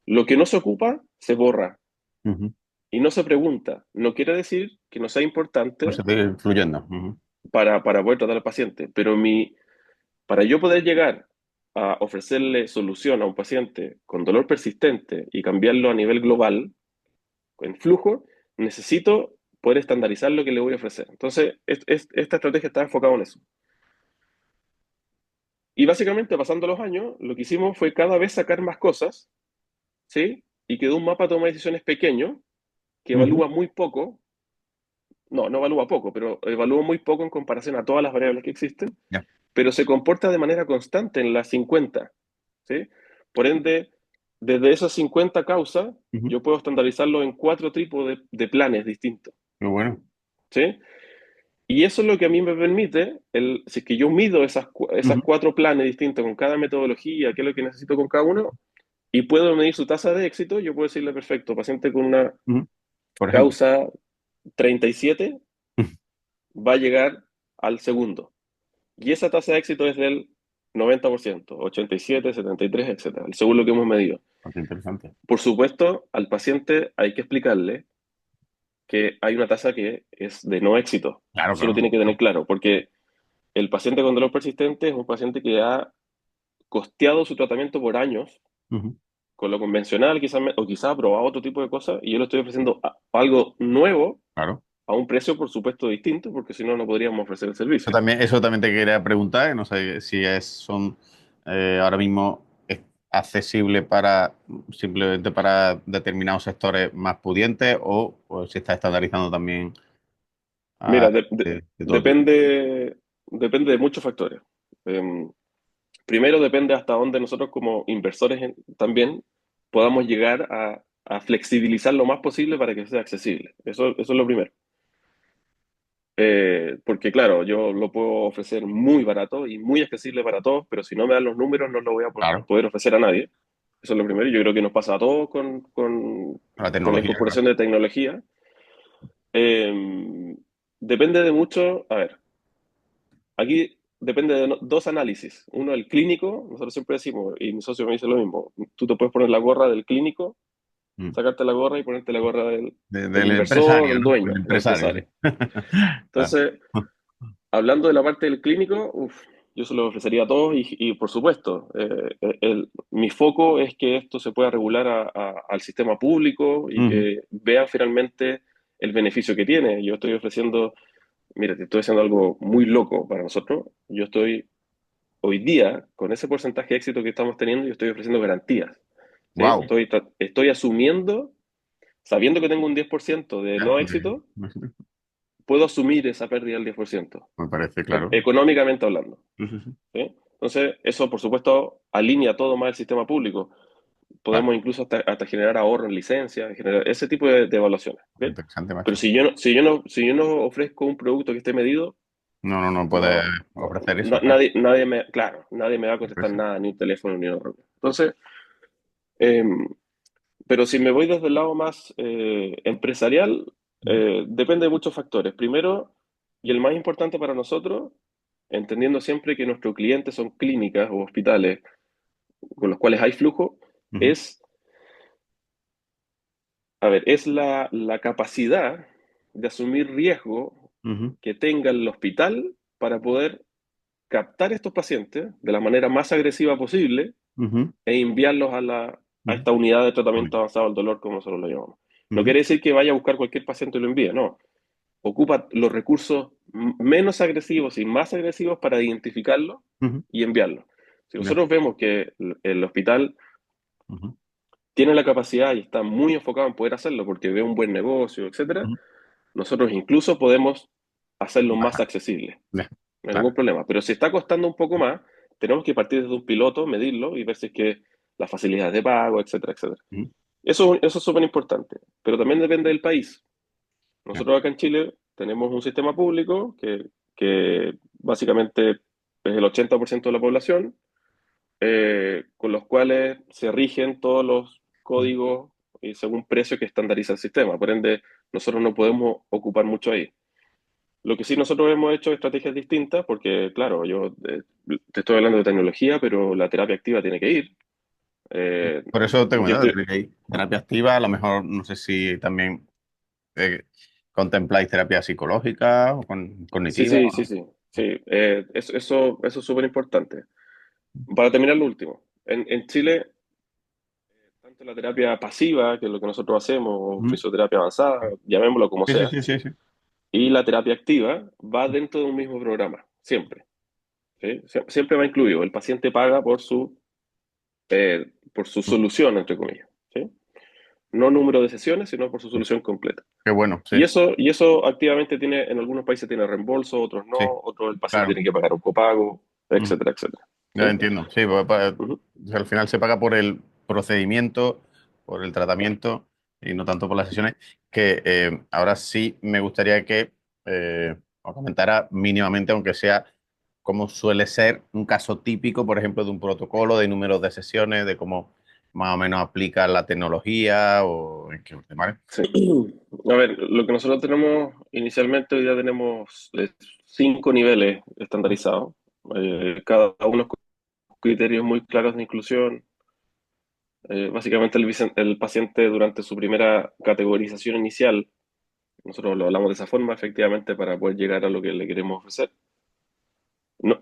Speaker 2: Lo que no se ocupa, se borra
Speaker 1: Ujú.
Speaker 2: y no se pregunta. No quiere decir que no sea
Speaker 1: No
Speaker 2: importante
Speaker 1: se sigue fluyendo. Ujú.
Speaker 2: para poder tratar al paciente, pero para yo poder llegar a ofrecerle solución a un paciente con dolor persistente y cambiarlo a nivel global, en flujo, necesito poder estandarizar lo que le voy a ofrecer. Entonces, esta estrategia está enfocada en eso. Y básicamente, pasando los años, lo que hicimos fue cada vez sacar más cosas, ¿sí? Y quedó un mapa de toma de decisiones pequeño que
Speaker 1: Ujú.
Speaker 2: evalúa muy poco, no evalúa poco, pero evalúa muy poco en comparación a todas las variables que existen,
Speaker 1: Ya.
Speaker 2: pero se comporta de manera constante en las 50, ¿sí? Por ende, desde esas 50 causas,
Speaker 1: Ujú.
Speaker 2: yo puedo estandarizarlo en cuatro tipos de planes distintos,
Speaker 1: Qué bueno.
Speaker 2: ¿sí? Y eso es lo que a mí me permite, si es que yo mido esas
Speaker 1: Ujú.
Speaker 2: cuatro planes distintos con cada metodología, qué es lo que necesito con cada uno, y puedo medir su tasa de éxito, yo puedo decirle, perfecto, paciente con una
Speaker 1: Ujú. Por ejemplo.
Speaker 2: causa 37
Speaker 1: Ujú.
Speaker 2: va a llegar al segundo. Y esa tasa de éxito es del 90%, 87, 73, etcétera, según lo que hemos medido.
Speaker 1: Bastante interesante.
Speaker 2: Por supuesto, al paciente hay que explicarle que hay una tasa que es de no éxito.
Speaker 1: Claro,
Speaker 2: Eso lo
Speaker 1: claro.
Speaker 2: tiene que tener claro, porque el paciente con dolor persistente es un paciente que ha costeado su tratamiento por años
Speaker 1: Ujú.
Speaker 2: con lo convencional, o quizás ha probado otro tipo de cosas, y yo le estoy ofreciendo algo nuevo
Speaker 1: Claro.
Speaker 2: a un precio, por supuesto, distinto, porque si no, no podríamos ofrecer el servicio.
Speaker 1: Eso también te quería preguntar, no sé si son ahora mismo accesibles para simplemente para determinados sectores más pudientes o si está estandarizando también a-
Speaker 2: Mira,
Speaker 1: de todo tipo.
Speaker 2: depende de muchos factores. Primero depende hasta dónde nosotros como inversores también podamos llegar a flexibilizar lo más posible para que sea accesible. Eso es lo primero. Porque claro, yo lo puedo ofrecer muy barato y muy accesible para todos, pero si no me dan los números no lo voy a
Speaker 1: Claro,
Speaker 2: poder ofrecer a nadie. Eso es lo primero. Yo creo que nos pasa a todos
Speaker 1: la
Speaker 2: con la
Speaker 1: tecnología, claro.
Speaker 2: incorporación de tecnología. Eh, Depende de mucho. A ver, aquí depende de dos análisis. Uno, el clínico. Nosotros siempre decimos, y mi socio me dice lo mismo, tú te puedes poner la gorra del clínico,
Speaker 1: Mm.
Speaker 2: sacarte la gorra y ponerte la gorra del
Speaker 1: Del
Speaker 2: inversor,
Speaker 1: empresario,
Speaker 2: del
Speaker 1: ¿no? El
Speaker 2: dueño, del
Speaker 1: empresario,
Speaker 2: empresario.
Speaker 1: sí. Claro.
Speaker 2: Entonces, hablando de la parte del clínico, yo se lo ofrecería a todos y por supuesto, mi foco es que esto se pueda regular al sistema público y
Speaker 1: Ujú.
Speaker 2: que vean finalmente el beneficio que tiene. Yo estoy ofreciendo, mira, te estoy haciendo algo muy loco para nosotros. Yo estoy hoy día, con ese porcentaje de éxito que estamos teniendo, yo estoy ofreciendo garantías. ¿Sí?
Speaker 1: Wow.
Speaker 2: Estoy asumiendo, sabiendo que tengo un 10% de
Speaker 1: Ya,
Speaker 2: no éxito, puedo asumir esa pérdida del 10%,
Speaker 1: me parece claro.
Speaker 2: económicamente hablando.
Speaker 1: Sí, sí, sí.
Speaker 2: ¿Sí? Entonces, eso por supuesto alinea todo más el sistema público.
Speaker 1: Claro,
Speaker 2: Podemos incluso hasta generar ahorro en licencias, generar ese tipo de evaluaciones. ¿Bien?
Speaker 1: interesante,
Speaker 2: Pero
Speaker 1: macho.
Speaker 2: si yo no ofrezco un producto que esté medido,
Speaker 1: No, no, no puede
Speaker 2: no,
Speaker 1: ofrecer eso, claro.
Speaker 2: claro, nadie me va a contestar
Speaker 1: Empresa.
Speaker 2: nada, ni un teléfono, ni una reunión. Entonces, eh, Pero si me voy desde el lado más empresarial,
Speaker 1: Ujú,
Speaker 2: depende de muchos factores. Primero, y el más importante para nosotros, entendiendo siempre que nuestros clientes son clínicas o hospitales con los cuales hay flujo,
Speaker 1: ujú,
Speaker 2: es, a ver, es la capacidad de asumir riesgo
Speaker 1: ujú,
Speaker 2: que tenga el hospital para poder captar estos pacientes de la manera más agresiva posible
Speaker 1: ujú,
Speaker 2: e enviarlos a
Speaker 1: ujú.
Speaker 2: esta unidad de tratamiento
Speaker 1: Bonito.
Speaker 2: avanzado del dolor, como nosotros lo llamamos. No
Speaker 1: Ujú,
Speaker 2: quiere decir que vaya a buscar cualquier paciente y lo envíe, no. Ocupa los recursos menos agresivos y más agresivos para identificarlo
Speaker 1: ujú,
Speaker 2: y enviarlo. Si
Speaker 1: ya,
Speaker 2: nosotros vemos que el hospital
Speaker 1: ujú,
Speaker 2: tiene la capacidad y está muy enfocado en poder hacerlo porque ve un buen negocio, etcétera,
Speaker 1: ujú.
Speaker 2: nosotros incluso podemos hacerlo más
Speaker 1: Baja.
Speaker 2: accesible.
Speaker 1: Ya,
Speaker 2: No hay
Speaker 1: claro.
Speaker 2: ningún problema. Pero si está costando un poco más, tenemos que partir desde un piloto, medirlo y ver si es que las facilidades de pago, etcétera, etcétera.
Speaker 1: Ujú,
Speaker 2: Eso es súper importante. Pero también depende del país.
Speaker 1: ya,
Speaker 2: Nosotros acá en Chile tenemos un sistema público que básicamente es el 80% de la población, con los cuales se rigen todos los
Speaker 1: ujú,
Speaker 2: códigos y según precio que estandariza el sistema. Por ende, nosotros no podemos ocupar mucho ahí. Lo que sí nosotros hemos hecho estrategias distintas, porque claro, yo te estoy hablando de tecnología, pero la terapia activa tiene que ir.
Speaker 1: sí.
Speaker 2: Eh,
Speaker 1: Por eso te
Speaker 2: yo
Speaker 1: comentaba,
Speaker 2: te-
Speaker 1: tenéis ahí terapia activa, a lo mejor no sé si también eh, contempláis terapia psicológica o
Speaker 2: sí,
Speaker 1: cognitiva.
Speaker 2: sí, sí, sí, sí. Eso es súper importante. Para terminar lo último, en Chile, tanto la terapia pasiva, que es lo que nosotros hacemos, o
Speaker 1: Ujú.
Speaker 2: fisioterapia avanzada, llamémoslo como
Speaker 1: Sí, sí,
Speaker 2: sea,
Speaker 1: sí, sí, sí.
Speaker 2: y la terapia activa va dentro de un mismo programa, siempre. ¿Sí? Siempre va incluido. El paciente paga por su
Speaker 1: Ujú.
Speaker 2: solución, entre comillas. ¿Sí? No número de sesiones, sino por su
Speaker 1: Sí.
Speaker 2: solución completa.
Speaker 1: Qué bueno, sí,
Speaker 2: Y eso activamente tiene, en algunos países tiene reembolso, otros
Speaker 1: sí,
Speaker 2: no, otros el paciente
Speaker 1: claro.
Speaker 2: tiene que pagar un copago,
Speaker 1: Ujú.
Speaker 2: etcétera, etcétera.
Speaker 1: Ya
Speaker 2: ¿Sí?
Speaker 1: entiendo, sí, pues,
Speaker 2: Ujú.
Speaker 1: al final se paga por el procedimiento, por el tratamiento y no tanto por las sesiones, que ahora sí me gustaría que os comentara mínimamente, aunque sea cómo suele ser un caso típico, por ejemplo, de un protocolo, de números de sesiones, de cómo más o menos aplica la tecnología o en qué orden, ¿vale?
Speaker 2: Sí. A ver, lo que nosotros tenemos inicialmente, hoy ya tenemos 5 niveles estandarizados, cada uno con criterios muy claros de inclusión. Básicamente el paciente durante su primera categorización inicial, nosotros lo hablamos de esa forma, efectivamente, para poder llegar a lo que le queremos ofrecer.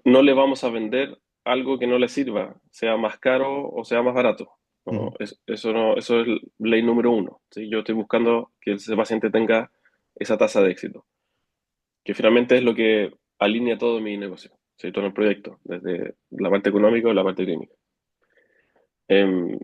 Speaker 2: No le vamos a vender algo que no le sirva, sea más caro o sea más barato. No,
Speaker 1: Ujú,
Speaker 2: eso no, eso es ley número uno. ¿Sí? Yo estoy buscando que ese paciente tenga esa tasa de éxito, que finalmente es lo que alinea todo mi negocio, ¿sí? Todo el proyecto, desde la parte económica y la parte clínica. Em,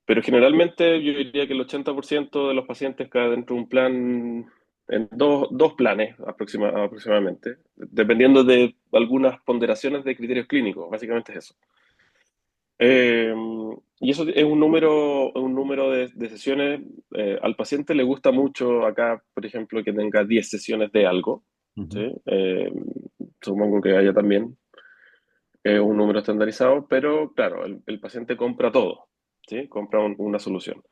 Speaker 2: pero generalmente yo diría que el 80% de los pacientes cae dentro de un plan, en dos planes aproximadamente, dependiendo de algunas ponderaciones de criterios clínicos, básicamente es eso. Eh, y eso es un número de sesiones. Al paciente le gusta mucho acá, por ejemplo, que tenga 10 sesiones de algo,
Speaker 1: ujú,
Speaker 2: ¿sí? Supongo que haya también un número estandarizado, pero claro, el paciente compra todo, ¿sí? Compra una solución.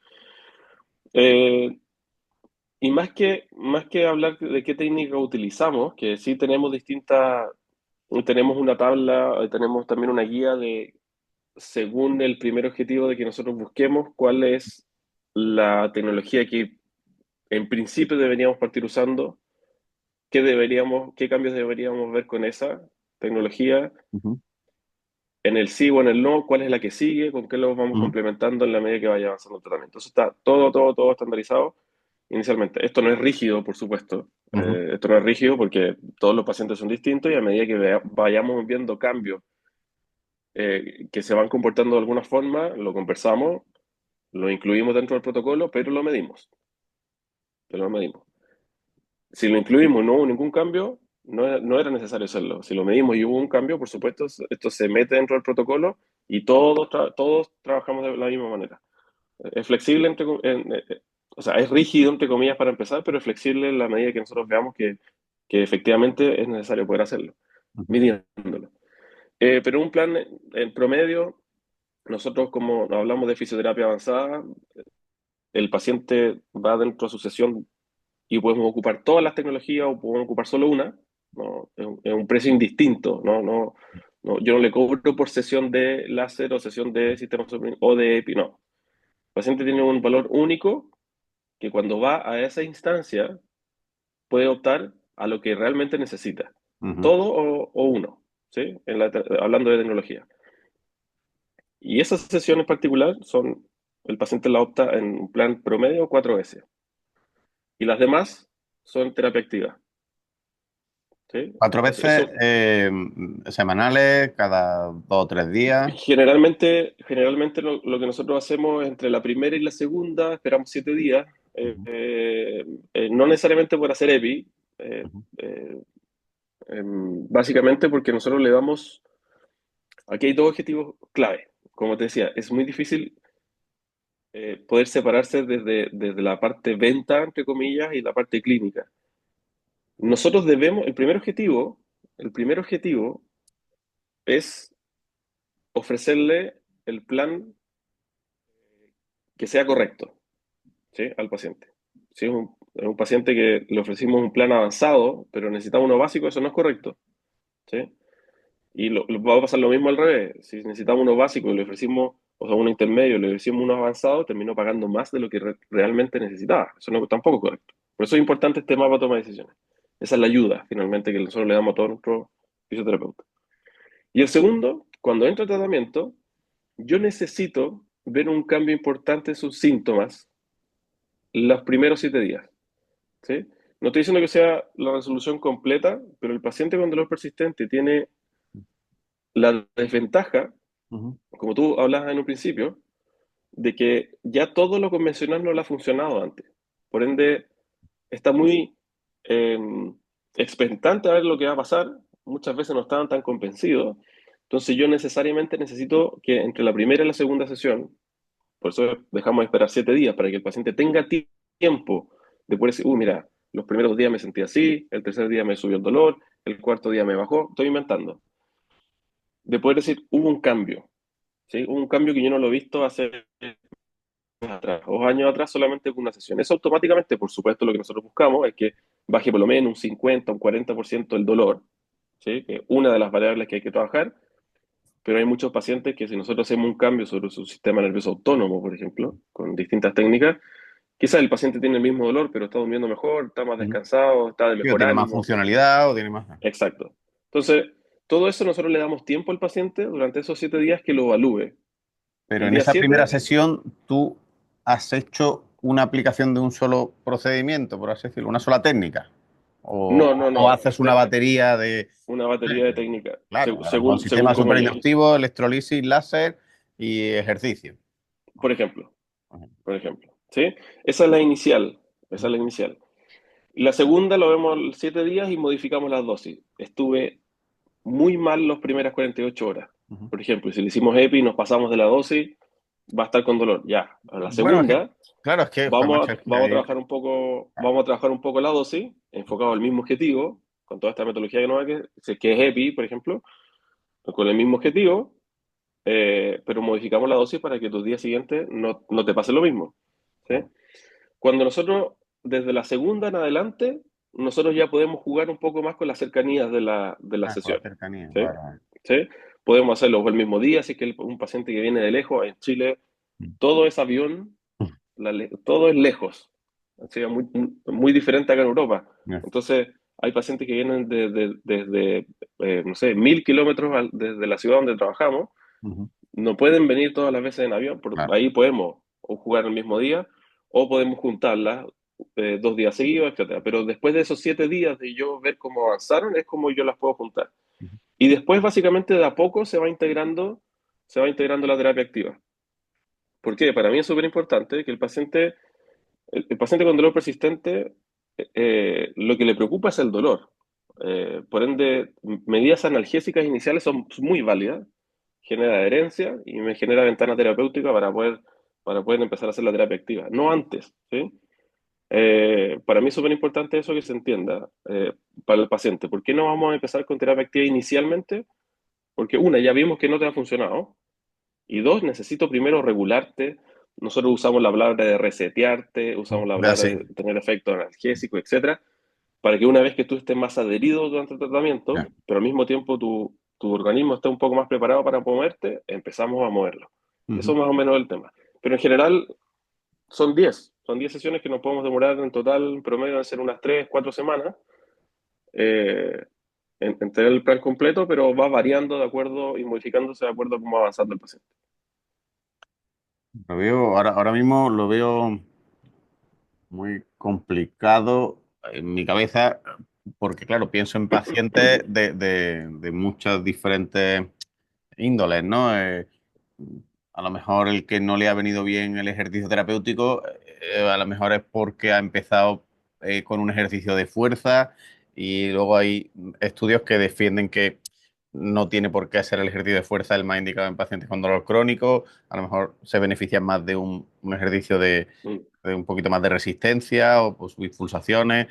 Speaker 2: Eh, y más que hablar de qué técnica utilizamos, que sí tenemos una tabla, tenemos también una guía de, según el primer objetivo de que nosotros busquemos, cuál es la tecnología que en principio deberíamos partir usando, qué cambios deberíamos ver con esa tecnología,
Speaker 1: ujú,
Speaker 2: en el sí o en el no, cuál es la que sigue, con qué lo vamos
Speaker 1: ujú,
Speaker 2: complementando en la medida que vaya avanzando el tratamiento. Eso está todo, todo, todo estandarizado inicialmente. Esto no es rígido, por supuesto.
Speaker 1: ujú,
Speaker 2: Esto no es rígido porque todos los pacientes son distintos y a medida que vayamos viendo cambios que se van comportando de alguna forma, lo conversamos, lo incluimos dentro del protocolo, pero lo medimos. Pero lo medimos. Si lo incluimos y no hubo ningún cambio, no era necesario hacerlo. Si lo medimos y hubo un cambio, por supuesto, esto se mete dentro del protocolo y todos trabajamos de la misma manera. Es flexible, o sea, es rígido, entre comillas, para empezar, pero es flexible en la medida que nosotros veamos que efectivamente es necesario poder hacerlo,
Speaker 1: ujú.
Speaker 2: midiéndolo. Pero un plan en promedio, nosotros como hablamos de fisioterapia avanzada, el paciente va dentro de su sesión y podemos ocupar todas las tecnologías o podemos ocupar solo una, ¿no? Es un precio indistinto, ¿no? Yo no le cobro por sesión de láser o sesión de sistema o de EPI, no. El paciente tiene un valor único que cuando va a esa instancia puede optar a lo que realmente necesita,
Speaker 1: Ujú.
Speaker 2: todo o uno, ¿sí? Hablando de tecnología. Y esas sesiones en particular son, el paciente la opta en un plan promedio 4 veces. Y las demás son terapia activa, ¿sí?
Speaker 1: Cuatro
Speaker 2: Entonces,
Speaker 1: veces
Speaker 2: eso
Speaker 1: semanales, cada 2 o 3 días.
Speaker 2: generalmente lo que nosotros hacemos entre la primera y la segunda, esperamos 7 días,
Speaker 1: Ujú,
Speaker 2: no necesariamente por hacer EPI, eh,
Speaker 1: ujú.
Speaker 2: eh, básicamente porque nosotros le damos, aquí hay dos objetivos clave. Como te decía, es muy difícil poder separarse desde la parte venta, entre comillas, y la parte clínica. Nosotros debemos, el primer objetivo es ofrecerle el plan que sea correcto, ¿sí? Al paciente. Si es un paciente que le ofrecimos un plan avanzado, pero necesitamos uno básico, eso no es correcto, ¿sí? Y va a pasar lo mismo al revés. Si necesitamos uno básico y le ofrecimos, o sea, uno intermedio, le ofrecimos uno avanzado, terminó pagando más de lo que realmente necesitaba. Eso no, tampoco es correcto. Por eso es importante este mapa de toma de decisiones. Esa es la ayuda, finalmente, que nosotros le damos a todos nuestros fisioterapeutas. Y el segundo, cuando entra el tratamiento, yo necesito ver un cambio importante en sus síntomas los primeros 7 días, ¿sí? No estoy diciendo que sea la resolución completa, pero el paciente con dolor persistente tiene la desventaja,
Speaker 1: Ujú.
Speaker 2: como tú hablabas en un principio, de que ya todo lo convencional no le ha funcionado antes. Por ende, está muy eh, expectante a ver lo que va a pasar. Muchas veces no estaban tan convencidos. Entonces yo necesariamente necesito que entre la primera y la segunda sesión, por eso dejamos de esperar 7 días, para que el paciente tenga tiempo de poder decir, mira, los primeros días me sentí así, el tercer día me subió el dolor, el cuarto día me bajó, estoy inventando. De poder decir, hubo un cambio, ¿sí? Hubo un cambio que yo no lo he visto hace atrás, 2 años atrás solamente con una sesión. Eso automáticamente, por supuesto, lo que nosotros buscamos es que baje por lo menos un 50, un 40% el dolor, ¿sí? Que es una de las variables que hay que trabajar, pero hay muchos pacientes que si nosotros hacemos un cambio sobre su sistema nervioso autónomo, por ejemplo, con distintas técnicas, quizás el paciente tiene el mismo dolor, pero está durmiendo mejor, está más
Speaker 1: Ujú.
Speaker 2: descansado, está de
Speaker 1: Sí, o
Speaker 2: mejor
Speaker 1: tiene más
Speaker 2: ánimo.
Speaker 1: funcionalidad o tiene más.
Speaker 2: Exacto. Entonces, todo eso nosotros le damos tiempo al paciente durante esos 7 días que lo evalúe.
Speaker 1: Pero
Speaker 2: El
Speaker 1: en
Speaker 2: día
Speaker 1: esa primera
Speaker 2: 7
Speaker 1: sesión tú has hecho una aplicación de un solo procedimiento, por así decirlo, una sola técnica.
Speaker 2: no, no,
Speaker 1: O
Speaker 2: no.
Speaker 1: haces una batería de.
Speaker 2: Una batería de técnica,
Speaker 1: Claro, a lo mejor
Speaker 2: según, según
Speaker 1: sistema
Speaker 2: como llegue.
Speaker 1: superinductivo, electrolisis, láser y ejercicio.
Speaker 2: Por ejemplo,
Speaker 1: Ujú,
Speaker 2: por ejemplo. ¿Sí? Esa es la inicial. Esa es la inicial. Y la segunda lo vemos 7 días y modificamos las dosis. Estuve muy mal las primeras 48 horas.
Speaker 1: ujú.
Speaker 2: Por ejemplo, si le hicimos EPI y nos pasamos de la dosis, va a estar con dolor. Ya, a la
Speaker 1: Bueno, es que,
Speaker 2: segunda
Speaker 1: claro, es que, joder,
Speaker 2: vamos
Speaker 1: macho,
Speaker 2: a,
Speaker 1: es que
Speaker 2: vamos a
Speaker 1: ahí.
Speaker 2: trabajar un poco, vamos a trabajar un poco la dosis, enfocado al mismo objetivo, con toda esta metodología que, no, que es EPI, por ejemplo, con el mismo objetivo, pero modificamos la dosis para que tus días siguientes no te pase lo mismo, ¿sí?
Speaker 1: Claro,
Speaker 2: Cuando nosotros, desde la segunda en adelante, nosotros ya podemos jugar un poco más con las cercanías de las
Speaker 1: con la
Speaker 2: sesiones,
Speaker 1: cercanía,
Speaker 2: ¿sí?
Speaker 1: vale, vale.
Speaker 2: ¿Sí? Podemos hacerlo el mismo día, así que un paciente que viene de lejos, en Chile, todo es avión, todo es lejos, así, muy, muy diferente acá en Europa.
Speaker 1: Ya,
Speaker 2: Entonces, hay pacientes que vienen desde, no sé, 1000 kilómetros desde la ciudad donde trabajamos,
Speaker 1: ujú,
Speaker 2: no pueden venir todas las veces en avión,
Speaker 1: claro,
Speaker 2: ahí podemos o jugar el mismo día o podemos juntarlas 2 días seguidos, etcétera. Pero después de esos 7 días de yo ver cómo avanzaron, es como yo las puedo juntar.
Speaker 1: ujú,
Speaker 2: Y después, básicamente, de a poco se va integrando la terapia activa. ¿Por qué? Para mí es súper importante que el paciente con dolor persistente, lo que le preocupa es el dolor. Por ende, medidas analgésicas iniciales son muy válidas, genera adherencia y me genera ventana terapéutica para poder empezar a hacer la terapia activa. No antes, ¿sí? Para mí es súper importante eso que se entienda para el paciente. ¿Por qué no vamos a empezar con terapia activa inicialmente? Porque una, ya vimos que no te ha funcionado. Y dos, necesito primero regularte, nosotros usamos la palabra de resetearte, usamos la
Speaker 1: Ya
Speaker 2: palabra
Speaker 1: sí.
Speaker 2: de tener efecto analgésico, etcétera, para que una vez que tú estés más adherido durante el tratamiento,
Speaker 1: Ya.
Speaker 2: pero al mismo tiempo tu organismo esté un poco más preparado para moverte, empezamos a moverlo. Eso
Speaker 1: Ujú.
Speaker 2: es más o menos el tema. Pero en general son 10 sesiones que nos podemos demorar en total, en promedio, de ser unas 3 4 semanas, eh, en tener el plan completo, pero va variando de acuerdo y modificándose de acuerdo a cómo va avanzando el paciente.
Speaker 1: Lo veo, ahora mismo lo veo muy complicado en mi cabeza, porque claro, pienso en pacientes de muchas diferentes índoles, ¿no? A lo mejor el que no le ha venido bien el ejercicio terapéutico, a lo mejor es porque ha empezado con un ejercicio de fuerza y luego hay estudios que defienden que no tiene por qué ser el ejercicio de fuerza el más indicado en pacientes con dolor crónico, a lo mejor se benefician más de un ejercicio
Speaker 2: Mm,
Speaker 1: de un poquito más de resistencia o pues, pulsaciones,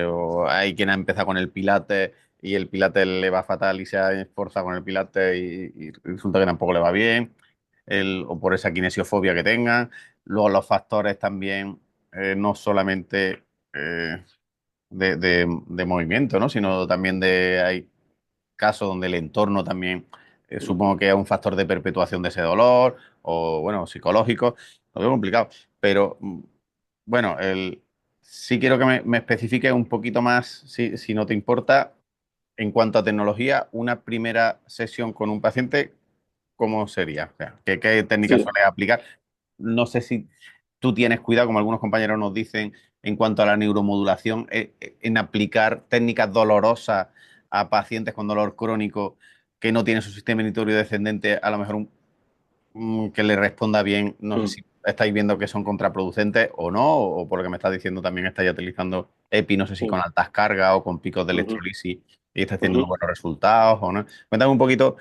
Speaker 1: o hay quien ha empezado con el pilates y el pilates le va fatal y se ha esforzado con el pilates y resulta que tampoco le va bien, o por esa kinesiofobia que tengan. Luego los factores también, no solamente de movimiento, ¿no? Sino también hay casos donde el entorno también
Speaker 2: mm,
Speaker 1: supongo que es un factor de perpetuación de ese dolor o, bueno, psicológico. Lo veo complicado. Pero, bueno, sí quiero que me especifique un poquito más, si no te importa, en cuanto a tecnología, una primera sesión con un paciente, ¿cómo sería? O sea, ¿qué técnicas
Speaker 2: sí,
Speaker 1: suele aplicar? No sé si tú tienes cuidado, como algunos compañeros nos dicen, en cuanto a la neuromodulación, en aplicar técnicas dolorosas a pacientes con dolor crónico que no tienen su sistema inhibitorio descendente, a lo mejor que le responda bien. No sé
Speaker 2: mm,
Speaker 1: si estáis viendo que son contraproducentes o no, o por lo que me estás diciendo también estáis utilizando EPI, no sé si con
Speaker 2: mm,
Speaker 1: altas cargas o con picos de
Speaker 2: ujú,
Speaker 1: electrolisis y estáis teniendo
Speaker 2: ujú.
Speaker 1: buenos resultados o no. Cuéntame un poquito,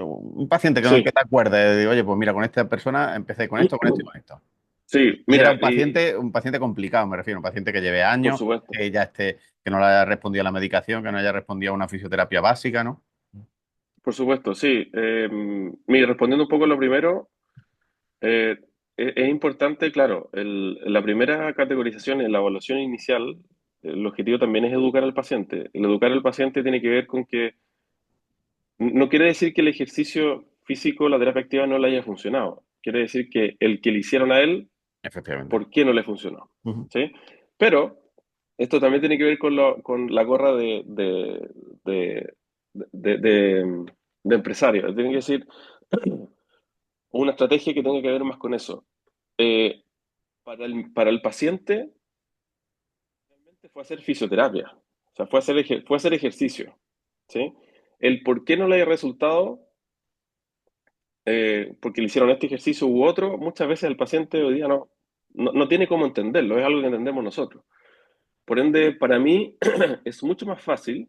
Speaker 1: un paciente que
Speaker 2: Sí,
Speaker 1: te acuerde de, oye, pues mira, con esta persona empecé con esto y con esto.
Speaker 2: sí,
Speaker 1: Y era
Speaker 2: mira, y
Speaker 1: un paciente complicado, me refiero, un paciente que lleve
Speaker 2: por
Speaker 1: años,
Speaker 2: supuesto,
Speaker 1: que ya esté, que no le haya respondido a la medicación, que no haya respondido a una fisioterapia básica, ¿no?
Speaker 2: por supuesto, sí. Mira, respondiendo un poco a lo primero, es importante, claro, la primera categorización en la evaluación inicial, el objetivo también es educar al paciente. El educar al paciente tiene que ver con que no quiere decir que el ejercicio físico, la terapia activa no le haya funcionado. Quiere decir que el que le hicieron a él,
Speaker 1: Efectivamente.
Speaker 2: ¿por qué no le funcionó?
Speaker 1: Ujú.
Speaker 2: ¿Sí? Pero esto también tiene que ver con la gorra de, de, de- de empresario. Tiene que decir una estrategia que tenga que ver más con eso. Eh, para el paciente, realmente fue hacer fisioterapia. O sea, fue hacer ejercicio. ¿Sí? El por qué no le haya resultado, porque le hicieron este ejercicio u otro, muchas veces el paciente hoy día no tiene cómo entenderlo, es algo que entendemos nosotros. Por ende, para mí es mucho más fácil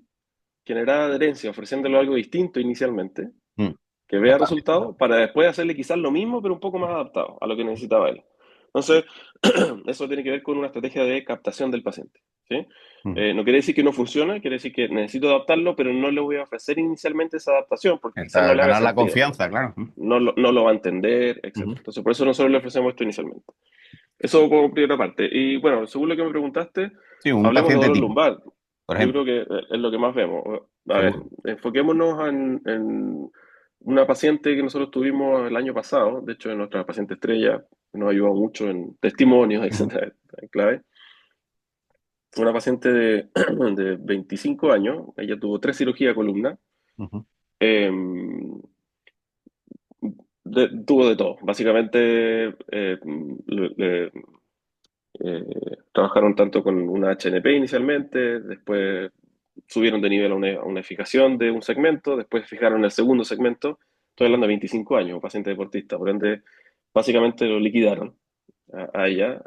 Speaker 2: generar adherencia ofreciéndole algo distinto inicialmente,
Speaker 1: Mm.
Speaker 2: que vea
Speaker 1: Totalmente.
Speaker 2: resultados, para después hacerle quizás lo mismo, pero un poco más adaptado a lo que necesitaba él. Entonces, eso tiene que ver con una estrategia de captación del paciente. ¿Sí?
Speaker 1: Ujú.
Speaker 2: No quiere decir que no funcione, quiere decir que necesito adaptarlo, pero no le voy a ofrecer inicialmente esa adaptación porque quizás no le haga
Speaker 1: Ganar la
Speaker 2: sentido,
Speaker 1: confianza, claro.
Speaker 2: no lo va a entender,
Speaker 1: Ujú.
Speaker 2: etcétera. Entonces, por eso nosotros le ofrecemos esto inicialmente. Eso como primera parte. Y bueno, según lo que me preguntaste,
Speaker 1: Sí, un
Speaker 2: hablemos de
Speaker 1: paciente
Speaker 2: dolor
Speaker 1: tipo,
Speaker 2: lumbar.
Speaker 1: por
Speaker 2: Yo
Speaker 1: ejemplo.
Speaker 2: creo que es lo que más vemos. A ver,
Speaker 1: Seguro.
Speaker 2: enfoquémonos en una paciente que nosotros tuvimos el año pasado, de hecho, es nuestra paciente estrella, nos ayudó mucho en testimonios,
Speaker 1: Ujú.
Speaker 2: etcétera, en clave. Una paciente de 25 años, ella tuvo 3 cirugías de columna,
Speaker 1: Ujú.
Speaker 2: eh, tuvo de todo. Básicamente, trabajaron tanto con una HNP inicialmente, después subieron de nivel a una fijación de un segmento, después fijaron el segundo segmento, estoy hablando de 25 años, un paciente deportista, por ende, básicamente lo liquidaron a ella.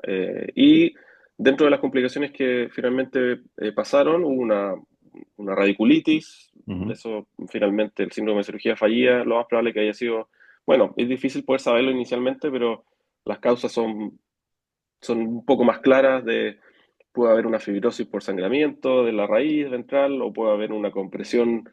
Speaker 2: Y dentro de las complicaciones que finalmente pasaron, hubo una radiculitis,
Speaker 1: Ujú.
Speaker 2: eso finalmente el síndrome de cirugía fallida, lo más probable que haya sido, bueno, es difícil poder saberlo inicialmente, pero las causas son un poco más claras puede haber una fibrosis por sangramiento de la raíz ventral o puede haber una compresión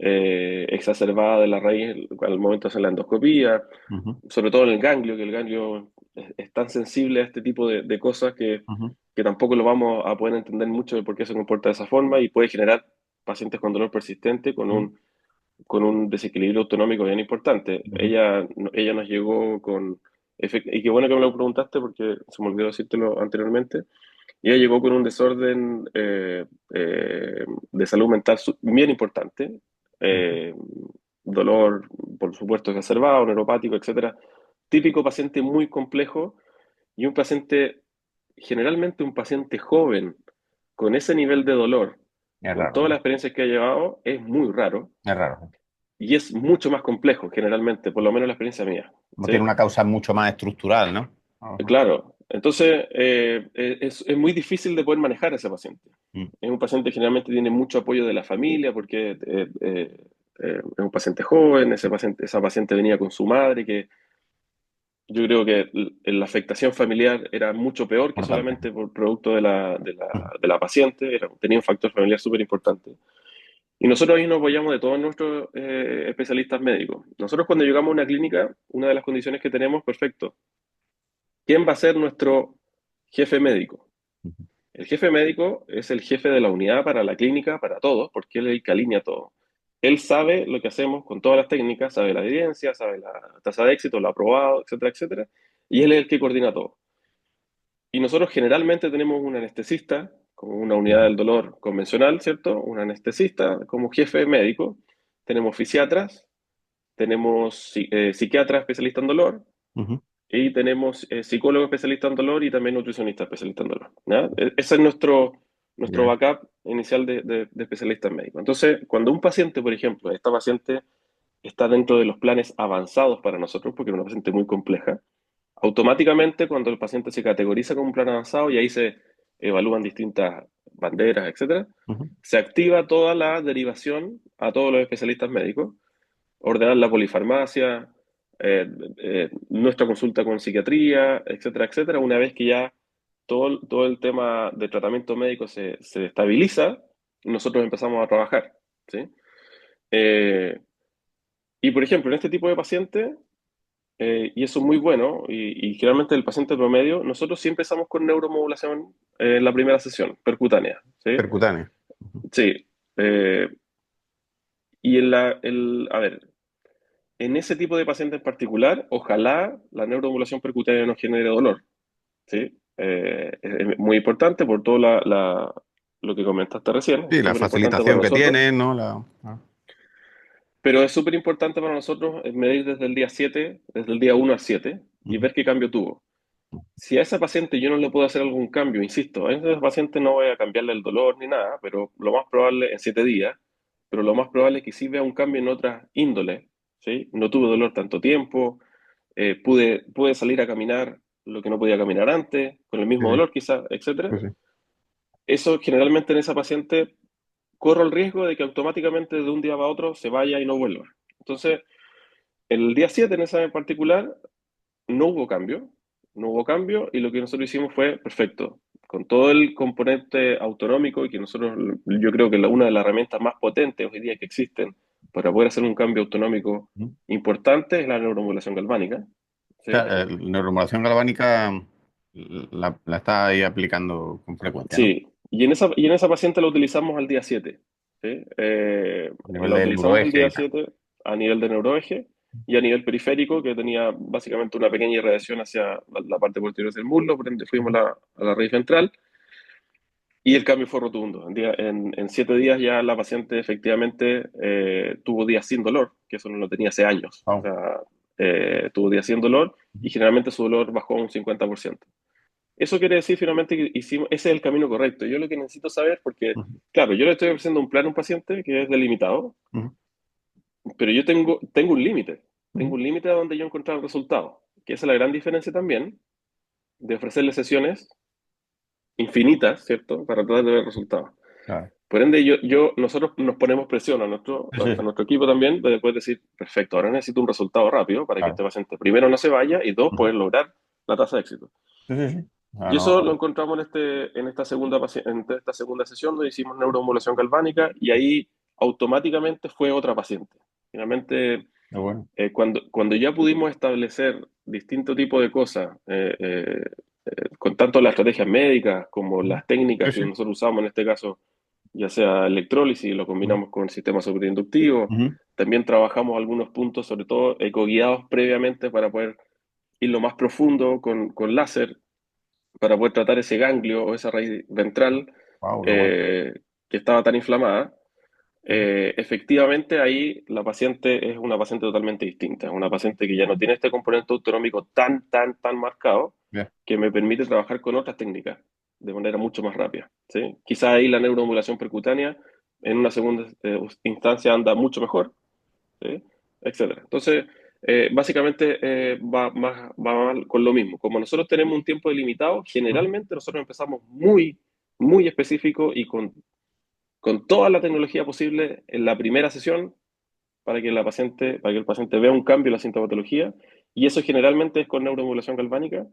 Speaker 2: exacerbada de la raíz al momento de hacer la endoscopía,
Speaker 1: Ujú,
Speaker 2: sobre todo en el ganglio, que el ganglio es tan sensible a este tipo de cosas
Speaker 1: ujú,
Speaker 2: que tampoco lo vamos a poder entender mucho de por qué se comporta de esa forma y puede generar pacientes con dolor persistente
Speaker 1: ujú,
Speaker 2: con un desequilibrio autonómico bien importante.
Speaker 1: ujú.
Speaker 2: Ella nos llegó con, y qué bueno que me lo preguntaste porque se me olvidó decírtelo anteriormente, ella llegó con un desorden de salud mental bien importante, eh, dolor, por supuesto, exacerbado, neuropático, etcétera. Típico paciente muy complejo y un paciente, generalmente un paciente joven, con ese nivel de dolor,
Speaker 1: Es
Speaker 2: con
Speaker 1: raro,
Speaker 2: todas las
Speaker 1: ¿no?
Speaker 2: experiencias que ha llevado, es muy raro
Speaker 1: Es raro.
Speaker 2: y es mucho más complejo, generalmente, por lo menos la experiencia mía.
Speaker 1: Como tiene
Speaker 2: ¿Sí?
Speaker 1: una causa mucho más estructural, ¿no? Ajá.
Speaker 2: Claro, entonces es muy difícil de poder manejar a ese paciente.
Speaker 1: Mm.
Speaker 2: Es un paciente que generalmente tiene mucho apoyo de la familia porque es un paciente joven, esa paciente venía con su madre, que yo creo que la afectación familiar era mucho peor que
Speaker 1: Importante.
Speaker 2: solamente por producto
Speaker 1: Ujú.
Speaker 2: de la paciente, tenía un factor familiar súper importante. Y nosotros ahí nos apoyamos de todos nuestros especialistas médicos. Nosotros cuando llegamos a una clínica, una de las condiciones que tenemos, perfecto, ¿quién va a ser nuestro jefe médico?
Speaker 1: Ujú.
Speaker 2: El jefe médico es el jefe de la unidad para la clínica, para todos, porque él es el que alinea todo. Él sabe lo que hacemos con todas las técnicas, sabe la evidencia, sabe la tasa de éxito, lo ha probado, etcétera, etcétera, y él es el que coordina todo. Y nosotros generalmente tenemos un anestesista, como una unidad
Speaker 1: Ujú.
Speaker 2: del dolor convencional, ¿cierto? Un anestesista como jefe médico. Tenemos fisiatras, tenemos psiquiatras especialistas en dolor,
Speaker 1: Ujú.
Speaker 2: y tenemos psicólogo especialista en dolor y también nutricionista especialista en dolor. ¿Ya? Ese es nuestro
Speaker 1: Ya.
Speaker 2: backup inicial de especialistas médicos. Entonces, cuando un paciente, por ejemplo, esta paciente está dentro de los planes avanzados para nosotros, porque es una paciente muy compleja, automáticamente cuando el paciente se categoriza como un plan avanzado y ahí se evalúan distintas banderas, etcétera,
Speaker 1: Ujú.
Speaker 2: se activa toda la derivación a todos los especialistas médicos, ordenar la polifarmacia, eh, nuestra consulta con psiquiatría, etcétera, etcétera. Una vez que ya todo el tema de tratamiento médico se estabiliza, nosotros empezamos a trabajar, ¿sí? Eh, y por ejemplo, en este tipo de pacientes, y eso es muy bueno, y generalmente el paciente promedio, nosotros sí empezamos con neuromodulación en la primera sesión, percutánea, ¿sí?
Speaker 1: Percutáneo. Ujú.
Speaker 2: Sí. Y a ver, en ese tipo de paciente en particular, ojalá la neuromodulación percutánea no genere dolor, ¿sí? Es muy importante por todo lo que comentaste recién, es
Speaker 1: Sí, la
Speaker 2: súper importante para
Speaker 1: facilitación que
Speaker 2: nosotros,
Speaker 1: tiene, ¿no?
Speaker 2: pero es súper importante para nosotros medir desde el día 7, desde el día 1 al 7, y
Speaker 1: Ujú.
Speaker 2: ver qué cambio tuvo. Si a esa paciente yo no le puedo hacer algún cambio, insisto, a esa paciente no voy a cambiarle el dolor ni nada, pero lo más probable en 7 días, pero lo más probable es que sí vea un cambio en otras índoles, ¿sí? No tuve dolor tanto tiempo, pude salir a caminar lo que no podía caminar antes, con el
Speaker 1: Sí,
Speaker 2: mismo
Speaker 1: sí,
Speaker 2: dolor quizás, etcétera.
Speaker 1: sí, sí.
Speaker 2: Eso generalmente en esa paciente corro el riesgo de que automáticamente de un día para otro se vaya y no vuelva. Entonces, el día 7 en esa en particular no hubo cambio, no hubo cambio y lo que nosotros hicimos fue perfecto. Con todo el componente autonómico y que nosotros, yo creo que una de las herramientas más potentes hoy día que existen para poder hacer un cambio autonómico
Speaker 1: Ujú.
Speaker 2: importante es la neuromodulación galvánica.
Speaker 1: O
Speaker 2: ¿Sí?
Speaker 1: sea, la neuromodulación galvánica la está ahí aplicando con frecuencia, ¿no?
Speaker 2: Sí, y en esa paciente la utilizamos al día 7. ¿Sí?
Speaker 1: A nivel
Speaker 2: La
Speaker 1: del
Speaker 2: utilizamos el
Speaker 1: neuroeje
Speaker 2: día
Speaker 1: y tal.
Speaker 2: 7 a nivel de neuroeje y a nivel periférico, que tenía básicamente una pequeña irradiación hacia la parte posterior del muslo, por ende fuimos
Speaker 1: Ujú.
Speaker 2: a la raíz ventral y el cambio fue rotundo. En 7 días ya la paciente efectivamente tuvo días sin dolor, que eso no lo tenía hace años. O
Speaker 1: Wow.
Speaker 2: sea, tuvo días sin dolor y generalmente su dolor bajó a un 50%. Eso quiere decir finalmente que hicimos, ese es el camino correcto. Yo lo que necesito saber, porque,
Speaker 1: Ujú.
Speaker 2: claro, yo le estoy ofreciendo un plan a un paciente que es delimitado,
Speaker 1: Ujú.
Speaker 2: pero yo tengo un límite. Tengo
Speaker 1: Ujú.
Speaker 2: un límite a donde yo encontrar el resultado. Que esa es la gran diferencia también de ofrecerle sesiones infinitas, ¿cierto? Para tratar de ver resultados.
Speaker 1: Claro.
Speaker 2: Por ende, nosotros nos ponemos presión
Speaker 1: Sí, sí,
Speaker 2: a nuestro equipo también de después decir, perfecto, ahora necesito un resultado rápido para que
Speaker 1: claro.
Speaker 2: este paciente, primero, no se vaya y dos,
Speaker 1: Ujú.
Speaker 2: poder lograr la tasa de éxito.
Speaker 1: Sí, sí, sí. O sea,
Speaker 2: Y eso lo
Speaker 1: no.
Speaker 2: encontramos en esta segunda sesión donde hicimos neuromodulación galvánica y ahí automáticamente fue otra paciente. Finalmente,
Speaker 1: Qué bueno.
Speaker 2: cuando ya pudimos establecer distintos tipos de cosas, con tanto las estrategias médicas como las
Speaker 1: Sí,
Speaker 2: técnicas que
Speaker 1: sí.
Speaker 2: nosotros usamos en este caso, ya sea electrólisis, lo combinamos con el sistema superinductivo,
Speaker 1: Ujú.
Speaker 2: también trabajamos algunos puntos, sobre todo ecoguiados previamente para poder ir lo más profundo con láser, para poder tratar ese ganglio o esa raíz ventral
Speaker 1: Wow, qué bueno.
Speaker 2: eh, que estaba tan inflamada. Efectivamente, ahí la paciente es una paciente totalmente distinta, es una paciente que ya no tiene este componente autonómico tan marcado,
Speaker 1: Bien.
Speaker 2: que me permite trabajar con otras técnicas de manera mucho más rápida. ¿Sí? Quizá ahí la neuromodulación percutánea en una segunda instancia anda mucho mejor, ¿sí? Etcétera. Entonces, básicamente va con lo mismo. Como nosotros tenemos un tiempo delimitado,
Speaker 1: Ujú.
Speaker 2: generalmente nosotros empezamos muy específico y con toda la tecnología posible en la primera sesión para que el paciente vea un cambio en la sintomatología. Y eso generalmente es con neuromodulación galvánica.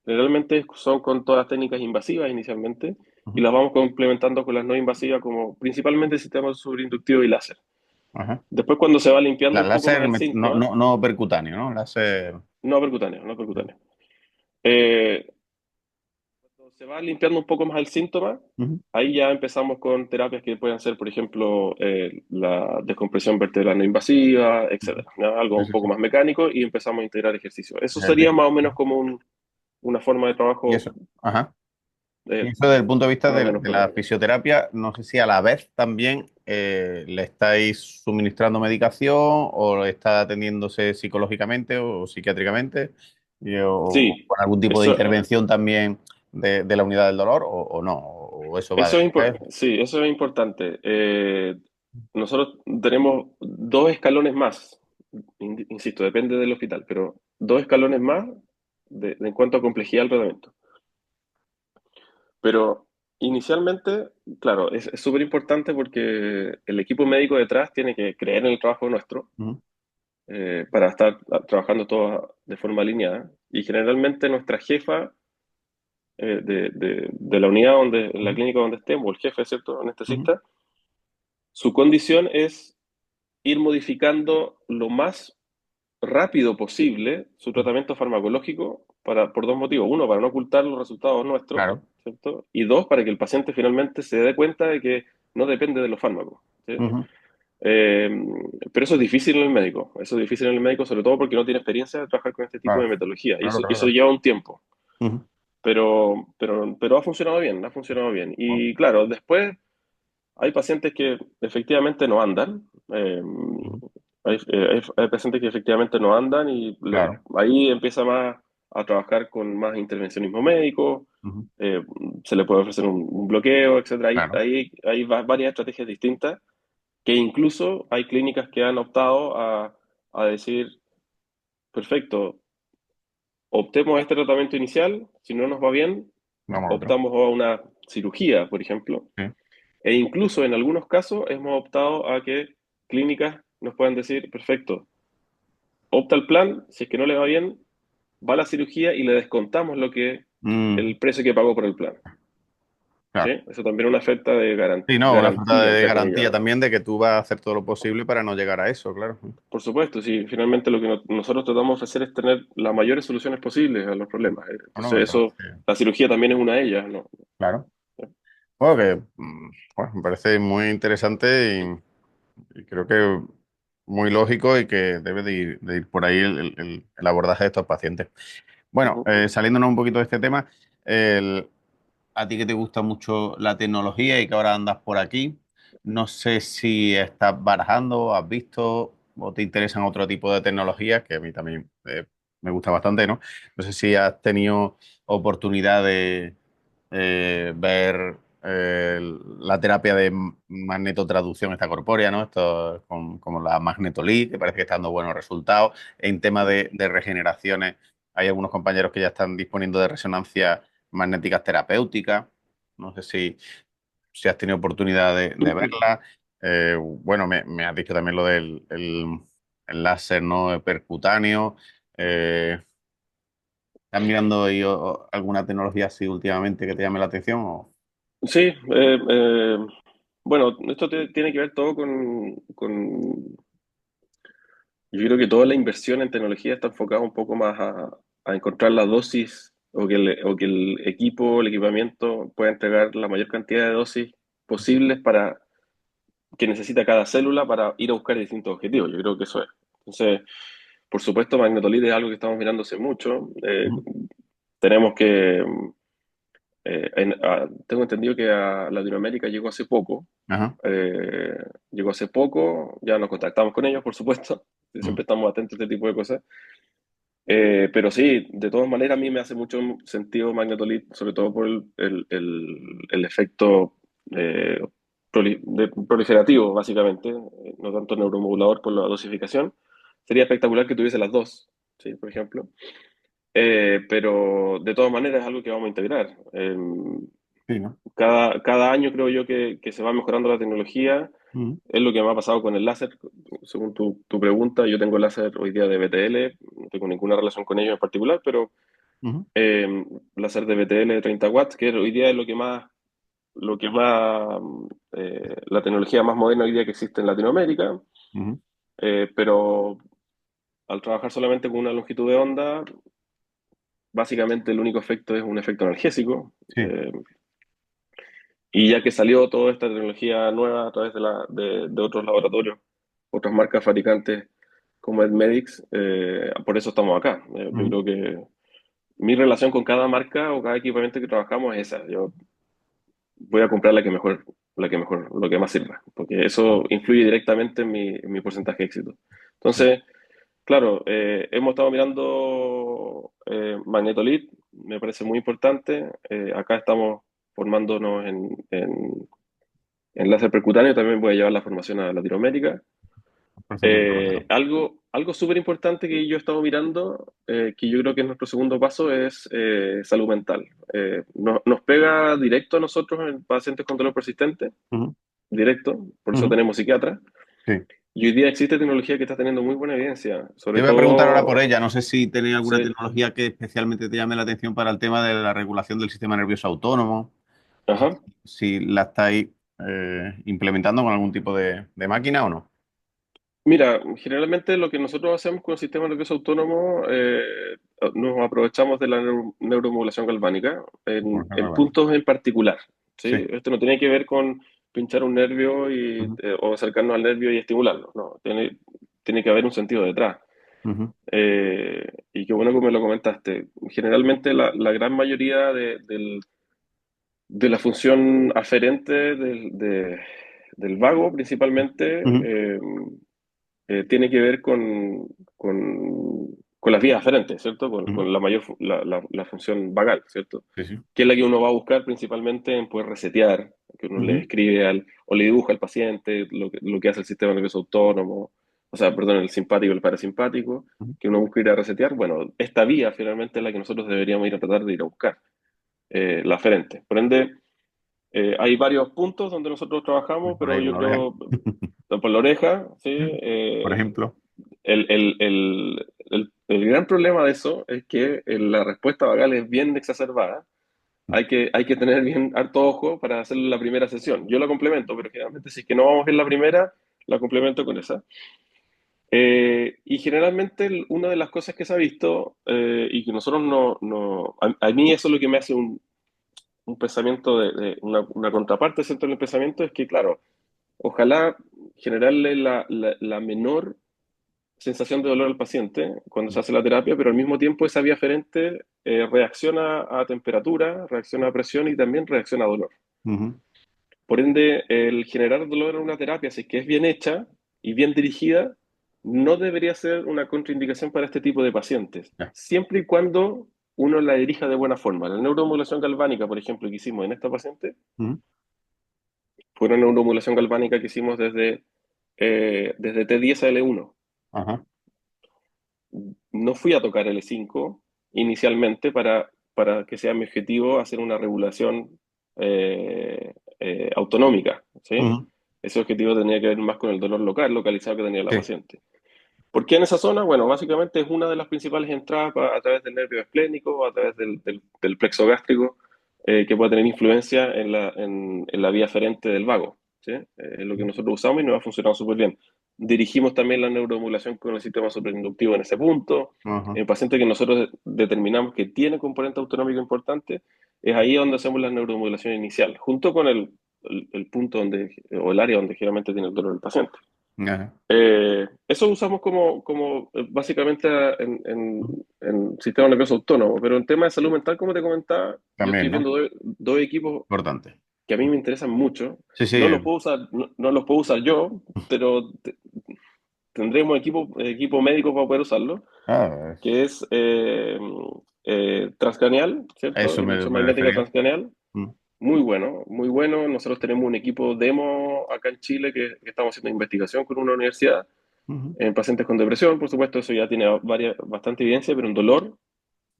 Speaker 2: Generalmente son con todas las técnicas invasivas inicialmente y
Speaker 1: Ujú.
Speaker 2: las vamos complementando con las no invasivas como principalmente sistemas sobreinductivo y láser.
Speaker 1: Ajá.
Speaker 2: Después cuando se va limpiando
Speaker 1: La
Speaker 2: un poco más
Speaker 1: láser
Speaker 2: el
Speaker 1: no,
Speaker 2: síntoma,
Speaker 1: no, no percutáneo, ¿no? Láser.
Speaker 2: no percutáneo, no percutáneo. Eh, Cuando se va limpiando un poco más el síntoma,
Speaker 1: Ujú.
Speaker 2: ahí ya empezamos con terapias que pueden ser, por ejemplo, la descompresión vertebral no invasiva,
Speaker 1: Ujú.
Speaker 2: etcétera, ¿no? Algo
Speaker 1: Sí,
Speaker 2: un
Speaker 1: sí,
Speaker 2: poco
Speaker 1: sí.
Speaker 2: más mecánico y empezamos a integrar ejercicio. Eso sería
Speaker 1: Ejercicio.
Speaker 2: más o menos como una forma de
Speaker 1: Y
Speaker 2: trabajo
Speaker 1: eso. Ajá. Y
Speaker 2: eh,
Speaker 1: eso desde el punto de vista
Speaker 2: más o menos
Speaker 1: de la
Speaker 2: programada.
Speaker 1: fisioterapia, no sé si a la vez también le estáis suministrando medicación o está atendiéndose psicológicamente o psiquiátricamente o
Speaker 2: Sí,
Speaker 1: con algún tipo de
Speaker 2: eso,
Speaker 1: intervención también de la unidad del dolor o no, o eso va
Speaker 2: eso es
Speaker 1: después.
Speaker 2: sí, eso es importante. Nosotros tenemos dos escalones más, insisto, depende del hospital, pero dos escalones más en cuanto a complejidad del tratamiento. Pero inicialmente, claro, es súper importante porque el equipo médico detrás tiene que creer en el trabajo nuestro
Speaker 1: Ujú.
Speaker 2: para estar trabajando todos de forma alineada. Y generalmente nuestra jefa de la unidad donde, en la
Speaker 1: Ujú.
Speaker 2: clínica donde estemos, el jefe, ¿cierto?
Speaker 1: Ujú.
Speaker 2: Anestesista, su condición es ir modificando lo más rápido posible su tratamiento farmacológico por dos motivos. Uno, para no ocultar los resultados nuestros,
Speaker 1: Claro.
Speaker 2: ¿cierto? Y dos, para que el paciente finalmente se dé cuenta de que no depende de los fármacos. ¿Sí?
Speaker 1: Ujú.
Speaker 2: Eh, pero eso es difícil en el médico. Eso es difícil en el médico, sobre todo porque no tiene experiencia de trabajar con este tipo de
Speaker 1: Claro,
Speaker 2: metodología. Y
Speaker 1: claro, claro,
Speaker 2: eso
Speaker 1: claro.
Speaker 2: lleva un tiempo.
Speaker 1: Ujú.
Speaker 2: Pero ha funcionado bien, ha funcionado bien.
Speaker 1: Bueno,
Speaker 2: Y claro, después hay pacientes que efectivamente no andan.
Speaker 1: ujú.
Speaker 2: Hay pacientes que efectivamente no andan y
Speaker 1: Claro.
Speaker 2: ahí empieza más a trabajar con más intervencionismo médico.
Speaker 1: Ujú.
Speaker 2: eh, Se le puede ofrecer un bloqueo, etcétera.
Speaker 1: Claro.
Speaker 2: Hay varias estrategias distintas que incluso hay clínicas que han optado a decir, perfecto, optemos este tratamiento inicial, si no nos va bien,
Speaker 1: Vamos a otro.
Speaker 2: optamos a una cirugía, por ejemplo.
Speaker 1: Sí.
Speaker 2: E incluso en algunos casos hemos optado a que clínicas nos puedan decir, perfecto, opta el plan, si es que no le va bien, va a la cirugía y le descontamos
Speaker 1: Mm,
Speaker 2: el precio que pagó por el plan. ¿Sí?
Speaker 1: claro.
Speaker 2: Eso también es una oferta de
Speaker 1: Sí, no, una falta
Speaker 2: garantía,
Speaker 1: de
Speaker 2: entre
Speaker 1: garantía
Speaker 2: comillas.
Speaker 1: también de que tú vas a hacer todo lo posible para no llegar a eso, claro.
Speaker 2: Por supuesto, sí, finalmente lo que nosotros tratamos de hacer es tener las mayores soluciones posibles a los problemas.
Speaker 1: Bueno,
Speaker 2: Entonces,
Speaker 1: me
Speaker 2: eso,
Speaker 1: parece,
Speaker 2: la cirugía también es una de ellas, ¿no?
Speaker 1: claro. Bueno, bueno, me parece muy interesante y creo que muy lógico y que debe de ir por ahí el abordaje de estos pacientes. Bueno,
Speaker 2: Ujú.
Speaker 1: saliéndonos un poquito de este tema, el- a ti que te gusta mucho la tecnología y que ahora andas por aquí, no sé si estás barajando, has visto o te interesan otro tipo de tecnologías, que a mí también me gusta bastante, ¿no? No sé si has tenido oportunidad de ver la terapia de magnetotraducción extracorpórea, ¿no? Esto como la magnetolí, que parece que está dando buenos resultados. En tema de regeneraciones, hay algunos compañeros que ya están disponiendo de resonancia magnéticas terapéuticas. No sé si has tenido oportunidad de verla. Bueno, me has dicho también lo del el láser, ¿no? Percutáneo. ¿Estás mirando ahí alguna tecnología así últimamente que te llame la atención?
Speaker 2: Sí, Bueno, esto tiene que ver todo yo creo que toda la inversión en tecnología está enfocada un poco más a encontrar la dosis o que el equipo, el equipamiento pueda entregar la mayor cantidad de dosis posibles para que necesita cada célula para ir a buscar distintos objetivos. Yo creo que eso es. Entonces, por supuesto, magnetolite es algo que estamos mirando hace mucho.
Speaker 1: Ujú.
Speaker 2: Tenemos que, tengo entendido que a Latinoamérica llegó hace poco.
Speaker 1: Ajá.
Speaker 2: Eh, Llegó hace poco, ya nos contactamos con ellos, por supuesto.
Speaker 1: Ujú.
Speaker 2: Siempre estamos atentos a este tipo de cosas. Pero sí, de todas maneras a mí me hace mucho sentido Magnetolit, sobre todo por el efecto eh, proliferativo, básicamente, no tanto neuromodulador por la dosificación. Sería espectacular que tuviese las dos, ¿sí? Por ejemplo. Pero de todas maneras es algo que vamos a integrar.
Speaker 1: Sí, ¿no?
Speaker 2: Cada año creo yo que se va mejorando la tecnología.
Speaker 1: Ujú.
Speaker 2: Es lo que me ha pasado con el láser, según tu pregunta. Yo tengo láser hoy día de BTL, no tengo ninguna relación con ellos en particular, pero
Speaker 1: Ujú.
Speaker 2: eh, láser de BTL de 30 watts, que hoy día es la tecnología más moderna hoy día que existe en Latinoamérica.
Speaker 1: Ujú.
Speaker 2: Pero al trabajar solamente con una longitud de onda, básicamente el único efecto es un efecto analgésico.
Speaker 1: Sí.
Speaker 2: eh, y ya que salió toda esta tecnología nueva a través de otros laboratorios, otras marcas fabricantes como Edmedix, por eso estamos acá. Yo
Speaker 1: Ujú.
Speaker 2: creo que mi relación con cada marca o cada equipamiento que trabajamos es esa. Yo voy a comprar lo que más sirva, porque eso influye directamente en mi porcentaje de éxito.
Speaker 1: Sí.
Speaker 2: Entonces, claro, hemos estado mirando Magnetolit, me parece muy importante. Acá estamos formándonos en láser percutáneo, también voy a llevar la formación a Latinoamérica.
Speaker 1: Procedimiento bárbaro.
Speaker 2: Algo súper importante que yo he estado mirando, que yo creo que es nuestro segundo paso, es salud mental. Nos pega directo a nosotros en pacientes con dolor persistente,
Speaker 1: Ujú.
Speaker 2: directo, por eso
Speaker 1: Ujú.
Speaker 2: tenemos psiquiatras.
Speaker 1: Sí.
Speaker 2: Y hoy día existe tecnología que está teniendo muy buena evidencia,
Speaker 1: Te
Speaker 2: sobre
Speaker 1: voy a preguntar ahora por
Speaker 2: todo,
Speaker 1: ella. No sé si tenía alguna
Speaker 2: sí,
Speaker 1: tecnología que especialmente te llame la atención para el tema de la regulación del sistema nervioso autónomo. No sé
Speaker 2: ajá.
Speaker 1: si la estáis implementando con algún tipo de máquina o no.
Speaker 2: Mira, generalmente lo que nosotros hacemos con el sistema nervioso autónomo, nos aprovechamos de la neuromodulación galvánica
Speaker 1: Por ejemplo,
Speaker 2: en
Speaker 1: vale.
Speaker 2: puntos en particular,
Speaker 1: Sí.
Speaker 2: ¿sí? Esto no tiene que ver con pinchar un nervio
Speaker 1: Ujú.
Speaker 2: o acercarnos al nervio y estimularlo, no, tiene que haber un sentido detrás.
Speaker 1: Ujú.
Speaker 2: Y qué bueno que me lo comentaste. Generalmente la gran mayoría de la función aferente del vago, principalmente,
Speaker 1: Ujú.
Speaker 2: tiene que ver con las vías aferentes, ¿cierto?
Speaker 1: Ujú.
Speaker 2: Con la función vagal, ¿cierto?
Speaker 1: Sí, sí.
Speaker 2: Que es la que uno va a buscar principalmente en poder resetear, que uno le
Speaker 1: Ujú.
Speaker 2: escribe o le dibuja al paciente lo que hace el sistema nervioso autónomo, o sea, perdón, el simpático y el parasimpático,
Speaker 1: Ujú.
Speaker 2: que uno busca ir a resetear. Bueno, esta vía finalmente es la que nosotros deberíamos ir a tratar de ir a buscar, la aferente. Por ende, hay varios puntos donde nosotros trabajamos,
Speaker 1: Por ahí
Speaker 2: pero yo
Speaker 1: una oreja.
Speaker 2: creo, por la oreja, ¿sí?
Speaker 1: Por ejemplo.
Speaker 2: El gran problema de eso es que la respuesta vagal es bien exacerbada. Hay que tener bien harto ojo para hacer la primera sesión. Yo la complemento, pero generalmente si es que no vamos en la primera, la complemento con esa. Y generalmente una de las cosas que se ha visto y que nosotros a mí eso es lo que me hace un pensamiento una contraparte centro del pensamiento es que, claro, ojalá generarle la menor sensación de dolor al paciente cuando se hace la terapia, pero al mismo tiempo esa vía aferente reacciona a temperatura, reacciona a presión y también reacciona a dolor.
Speaker 1: Ujú.
Speaker 2: Por ende, el generar dolor en una terapia, si es que es bien hecha y bien dirigida, no debería ser una contraindicación para este tipo de pacientes,
Speaker 1: Ya.
Speaker 2: siempre y cuando uno la dirija de buena forma. La neuromodulación galvánica, por ejemplo, que hicimos en esta paciente,
Speaker 1: Ujú.
Speaker 2: fue una neuromodulación galvánica que hicimos desde T10 a L1.
Speaker 1: Ajá.
Speaker 2: No fui a tocar L5 inicialmente para que sea mi objetivo hacer una regulación autonómica, ¿sí?
Speaker 1: Ujú.
Speaker 2: Ese objetivo tenía que ver más con el dolor local, localizado que tenía la
Speaker 1: Sí.
Speaker 2: paciente. ¿Por qué en esa zona? Bueno, básicamente es una de las principales entradas a través del nervio esplénico, a través del plexo gástrico, que puede tener influencia en la vía aferente del vago, ¿sí? Es lo que nosotros usamos y nos ha funcionado súper bien. Dirigimos también la neuromodulación con el sistema superinductivo en ese punto.
Speaker 1: Ajá.
Speaker 2: En paciente que nosotros determinamos que tiene componente autonómico importante, es ahí donde hacemos la neuromodulación inicial, junto con el punto donde, o el área donde generalmente tiene el dolor del paciente.
Speaker 1: Ajá.
Speaker 2: Eso usamos básicamente en sistema nervioso autónomo, pero en tema de salud mental, como te comentaba, yo estoy
Speaker 1: También, ¿no?
Speaker 2: viendo dos equipos
Speaker 1: Importante.
Speaker 2: que a mí me interesan mucho.
Speaker 1: Sí,
Speaker 2: No
Speaker 1: sí.
Speaker 2: los puedo usar, no los puedo usar yo, pero tendremos equipo médico para poder usarlo,
Speaker 1: Ah,
Speaker 2: que es transcranial, ¿cierto?
Speaker 1: eso
Speaker 2: Inducción
Speaker 1: me
Speaker 2: magnética
Speaker 1: refería.
Speaker 2: transcranial.
Speaker 1: Mm,
Speaker 2: Muy bueno, muy bueno. Nosotros tenemos un equipo demo acá en Chile que estamos haciendo investigación con una universidad
Speaker 1: ujú,
Speaker 2: en pacientes con depresión. Por supuesto, eso ya tiene bastante evidencia, pero en dolor,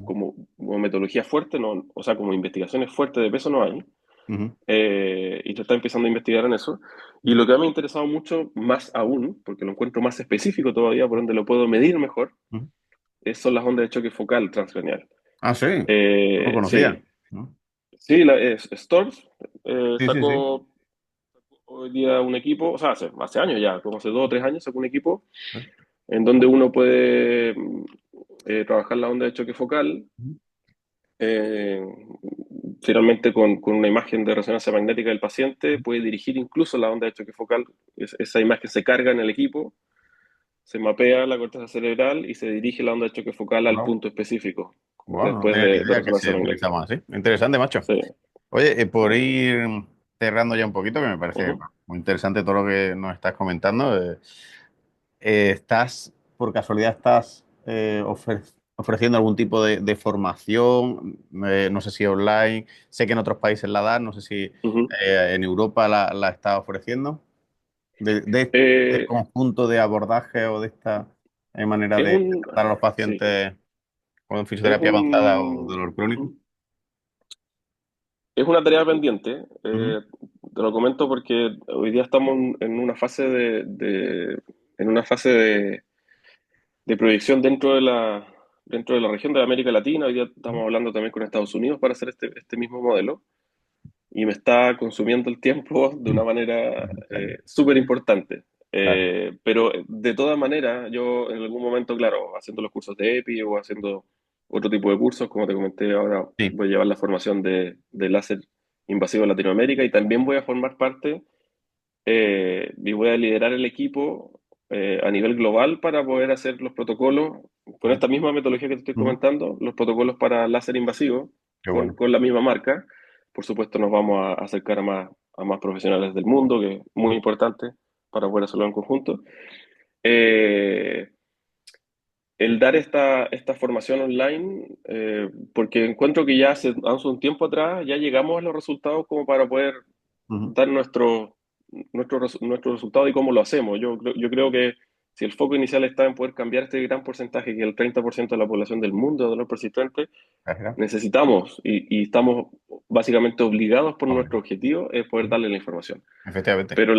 Speaker 2: como metodología fuerte, no, o sea, como investigaciones fuertes de peso no hay.
Speaker 1: ujú,
Speaker 2: Y se está empezando a investigar en eso. Y lo que me ha interesado mucho, más aún, porque lo encuentro más específico todavía, por donde lo puedo medir mejor,
Speaker 1: ujú.
Speaker 2: son las ondas de choque focal transcranial.
Speaker 1: Ah, sí. No lo
Speaker 2: Sí,
Speaker 1: conocía. ¿No?
Speaker 2: sí, Storz
Speaker 1: Sí, sí, sí.
Speaker 2: sacó hoy día un equipo, o sea, hace años ya, como hace 2 o 3 años, sacó un equipo en donde uno puede trabajar la onda de choque focal,
Speaker 1: Ujú,
Speaker 2: eh, finalmente con una imagen de resonancia magnética del paciente, puede dirigir incluso la onda de choque focal. Esa imagen se carga en el equipo, se mapea la corteza cerebral y se dirige la onda de choque focal al
Speaker 1: wow.
Speaker 2: punto específico,
Speaker 1: Bueno, no
Speaker 2: después
Speaker 1: tenía ni
Speaker 2: de
Speaker 1: idea que
Speaker 2: resonancia
Speaker 1: se
Speaker 2: magnética.
Speaker 1: utilizaba así. Interesante, macho.
Speaker 2: Sí.
Speaker 1: Oye, por ir cerrando ya un poquito, que me parece
Speaker 2: Ujú,
Speaker 1: muy interesante todo lo que nos estás comentando. Por casualidad, estás ofreciendo algún tipo de formación? No sé si online, sé que en otros países la dan, no sé si
Speaker 2: ujú.
Speaker 1: en Europa la está ofreciendo. De este
Speaker 2: Eh,
Speaker 1: conjunto de abordaje o de esta manera
Speaker 2: es
Speaker 1: de
Speaker 2: un,
Speaker 1: tratar a los
Speaker 2: sí,
Speaker 1: pacientes con
Speaker 2: es
Speaker 1: fisioterapia avanzada o
Speaker 2: un,
Speaker 1: dolor crónico.
Speaker 2: es una tarea pendiente.
Speaker 1: Ujú,
Speaker 2: Te lo comento porque hoy día estamos en una fase en una fase de proyección dentro de la región de América Latina. Hoy día estamos hablando también con Estados Unidos para hacer este mismo modelo y me está consumiendo el tiempo de una manera
Speaker 1: claro,
Speaker 2: súper importante.
Speaker 1: claro.
Speaker 2: Pero de todas maneras, yo en algún momento, claro, haciendo los cursos de EPI o haciendo otro tipo de cursos, como te comenté, ahora
Speaker 1: Sí.
Speaker 2: voy a llevar la formación de láser invasivo en Latinoamérica y también voy a formar parte y voy a liderar el equipo a nivel global para poder hacer los protocolos con esta misma metodología que te estoy
Speaker 1: Ujú,
Speaker 2: comentando, los protocolos para láser invasivo
Speaker 1: qué bueno.
Speaker 2: con la misma marca. Por supuesto, nos vamos a acercar a más profesionales del mundo, que es muy importante para poder hacerlo en conjunto. Eh, el dar esta formación online, porque encuentro que ya hace un tiempo atrás ya llegamos a los resultados como para poder
Speaker 1: Ujú,
Speaker 2: dar nuestro resultado y cómo lo hacemos. Yo creo que si el foco inicial está en poder cambiar este gran porcentaje, que es el 30% de la población del mundo de dolor persistente,
Speaker 1: gracias.
Speaker 2: necesitamos y estamos básicamente obligados por nuestro
Speaker 1: Obvio.
Speaker 2: objetivo es poder
Speaker 1: Ujú,
Speaker 2: darle la información.
Speaker 1: efectivamente.
Speaker 2: Pero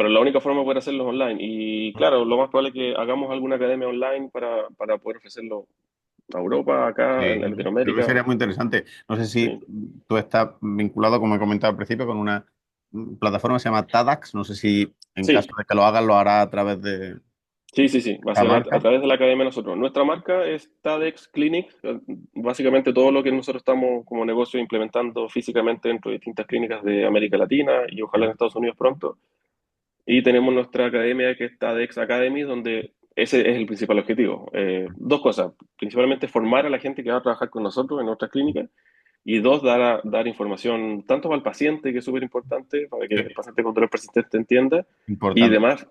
Speaker 2: la única forma de poder hacerlo es online. Y claro, lo más probable es que hagamos alguna academia online para poder ofrecerlo a Europa, acá, en
Speaker 1: Sí, creo que
Speaker 2: Latinoamérica.
Speaker 1: sería muy interesante. No sé si
Speaker 2: Sí,
Speaker 1: tú estás vinculado, como he comentado al principio, con una plataforma que se llama TADAX. No sé si en caso
Speaker 2: sí,
Speaker 1: de que lo hagas lo hará a través de
Speaker 2: sí, sí, sí. Va a
Speaker 1: la
Speaker 2: ser a
Speaker 1: marca.
Speaker 2: través de la academia nosotros. Nuestra marca es TADEX Clinic. Básicamente todo lo que nosotros estamos como negocio implementando físicamente dentro de distintas clínicas de América Latina y ojalá en
Speaker 1: Ujú,
Speaker 2: Estados Unidos pronto. Y tenemos nuestra academia que es TADEX Academy, donde ese es el principal objetivo. Dos cosas. Principalmente formar a la gente que va a trabajar con nosotros en nuestras clínicas. Y dos, dar información tanto para el paciente, que es súper importante, para que
Speaker 1: sí,
Speaker 2: el paciente con dolor persistente entienda, y
Speaker 1: importante.
Speaker 2: demás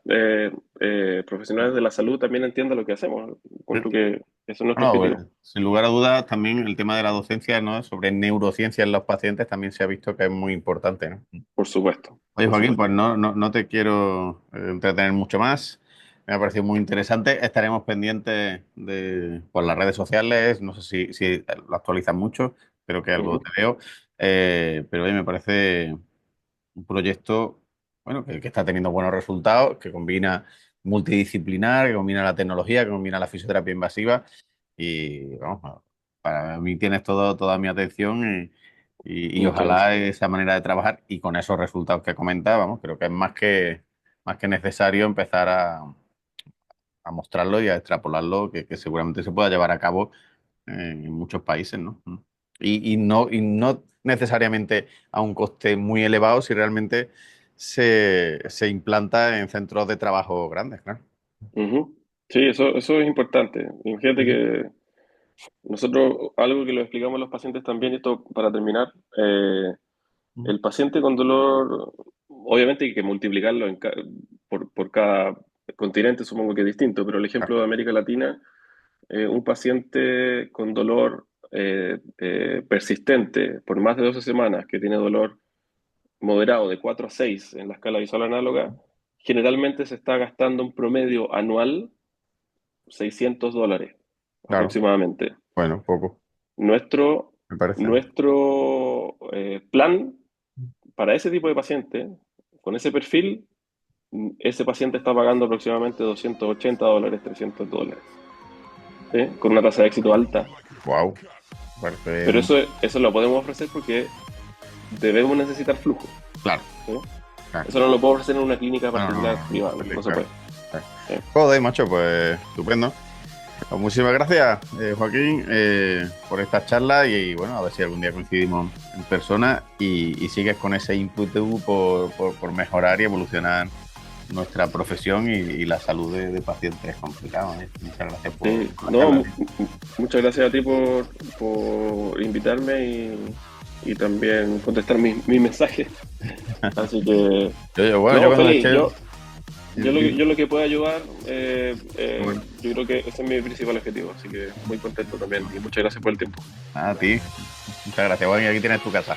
Speaker 2: profesionales de la salud también entiendan lo que hacemos. Encuentro que ese es nuestro
Speaker 1: Bueno,
Speaker 2: objetivo.
Speaker 1: sin lugar a dudas, también el tema de la docencia, ¿no? Sobre neurociencia en los pacientes también se ha visto que es muy importante, ¿no?
Speaker 2: Por supuesto,
Speaker 1: Oye,
Speaker 2: por
Speaker 1: Joaquín, pues
Speaker 2: supuesto.
Speaker 1: no te quiero entretener mucho más. Me ha parecido muy interesante. Estaremos pendientes de por las redes sociales. No sé si lo actualizan mucho, creo que algo
Speaker 2: Ujú.
Speaker 1: te veo. Pero oye, me parece un proyecto bueno, que está teniendo buenos resultados, que combina multidisciplinar, que combina la tecnología, que combina la fisioterapia invasiva. Y vamos, para mí tienes toda mi atención Y
Speaker 2: Muchas gracias.
Speaker 1: ojalá esa manera de trabajar y con esos resultados que comenta, vamos, creo que es más que necesario empezar a mostrarlo y a extrapolarlo, que seguramente se pueda llevar a cabo en muchos países, ¿no? Y no necesariamente a un coste muy elevado si realmente se implanta en centros de trabajo grandes, claro.
Speaker 2: Ujú. Sí, eso es importante. Imagínate
Speaker 1: Ujú,
Speaker 2: que nosotros, algo que lo explicamos a los pacientes también, y esto para terminar,
Speaker 1: ujú.
Speaker 2: el paciente con dolor, obviamente hay que multiplicarlo por cada continente, supongo que es distinto, pero el
Speaker 1: Claro,
Speaker 2: ejemplo de América Latina, un paciente con dolor persistente por más de 12 semanas, que tiene dolor moderado de 4 a 6 en la escala visual análoga, generalmente se está gastando un promedio anual $600
Speaker 1: claro.
Speaker 2: aproximadamente.
Speaker 1: Bueno, poco,
Speaker 2: Nuestro,
Speaker 1: me parece.
Speaker 2: nuestro plan para ese tipo de paciente, con ese perfil, ese paciente está pagando aproximadamente $280, $300, ¿sí? Con una tasa de éxito alta.
Speaker 1: Wow, parece
Speaker 2: Pero eso lo podemos ofrecer porque debemos necesitar flujo,
Speaker 1: claro,
Speaker 2: ¿sí?
Speaker 1: claro.
Speaker 2: Eso no lo puedo ofrecer en una clínica
Speaker 1: No, no,
Speaker 2: particular
Speaker 1: no, no,
Speaker 2: privada, no se
Speaker 1: claro,
Speaker 2: puede.
Speaker 1: claro.
Speaker 2: ¿Sí?
Speaker 1: Joder, macho, pues estupendo. Pues muchísimas gracias, Joaquín, por esta charla y, bueno, a ver si algún día coincidimos en persona y sigues con ese ímpetu por mejorar y evolucionar nuestra profesión y la salud de pacientes complicados. ¿Eh? Muchas gracias
Speaker 2: Sí,
Speaker 1: por la
Speaker 2: no,
Speaker 1: charla, tío.
Speaker 2: muchas gracias a ti por invitarme y también contestar mis mensajes. Así que,
Speaker 1: Bueno, yo
Speaker 2: no,
Speaker 1: cuando
Speaker 2: feliz,
Speaker 1: eché...
Speaker 2: yo lo que pueda ayudar,
Speaker 1: Bueno,
Speaker 2: yo creo que ese es mi principal objetivo, así que muy contento también y muchas gracias por el tiempo.
Speaker 1: a ti. Muchas gracias, Juan, y aquí tienes tu casa.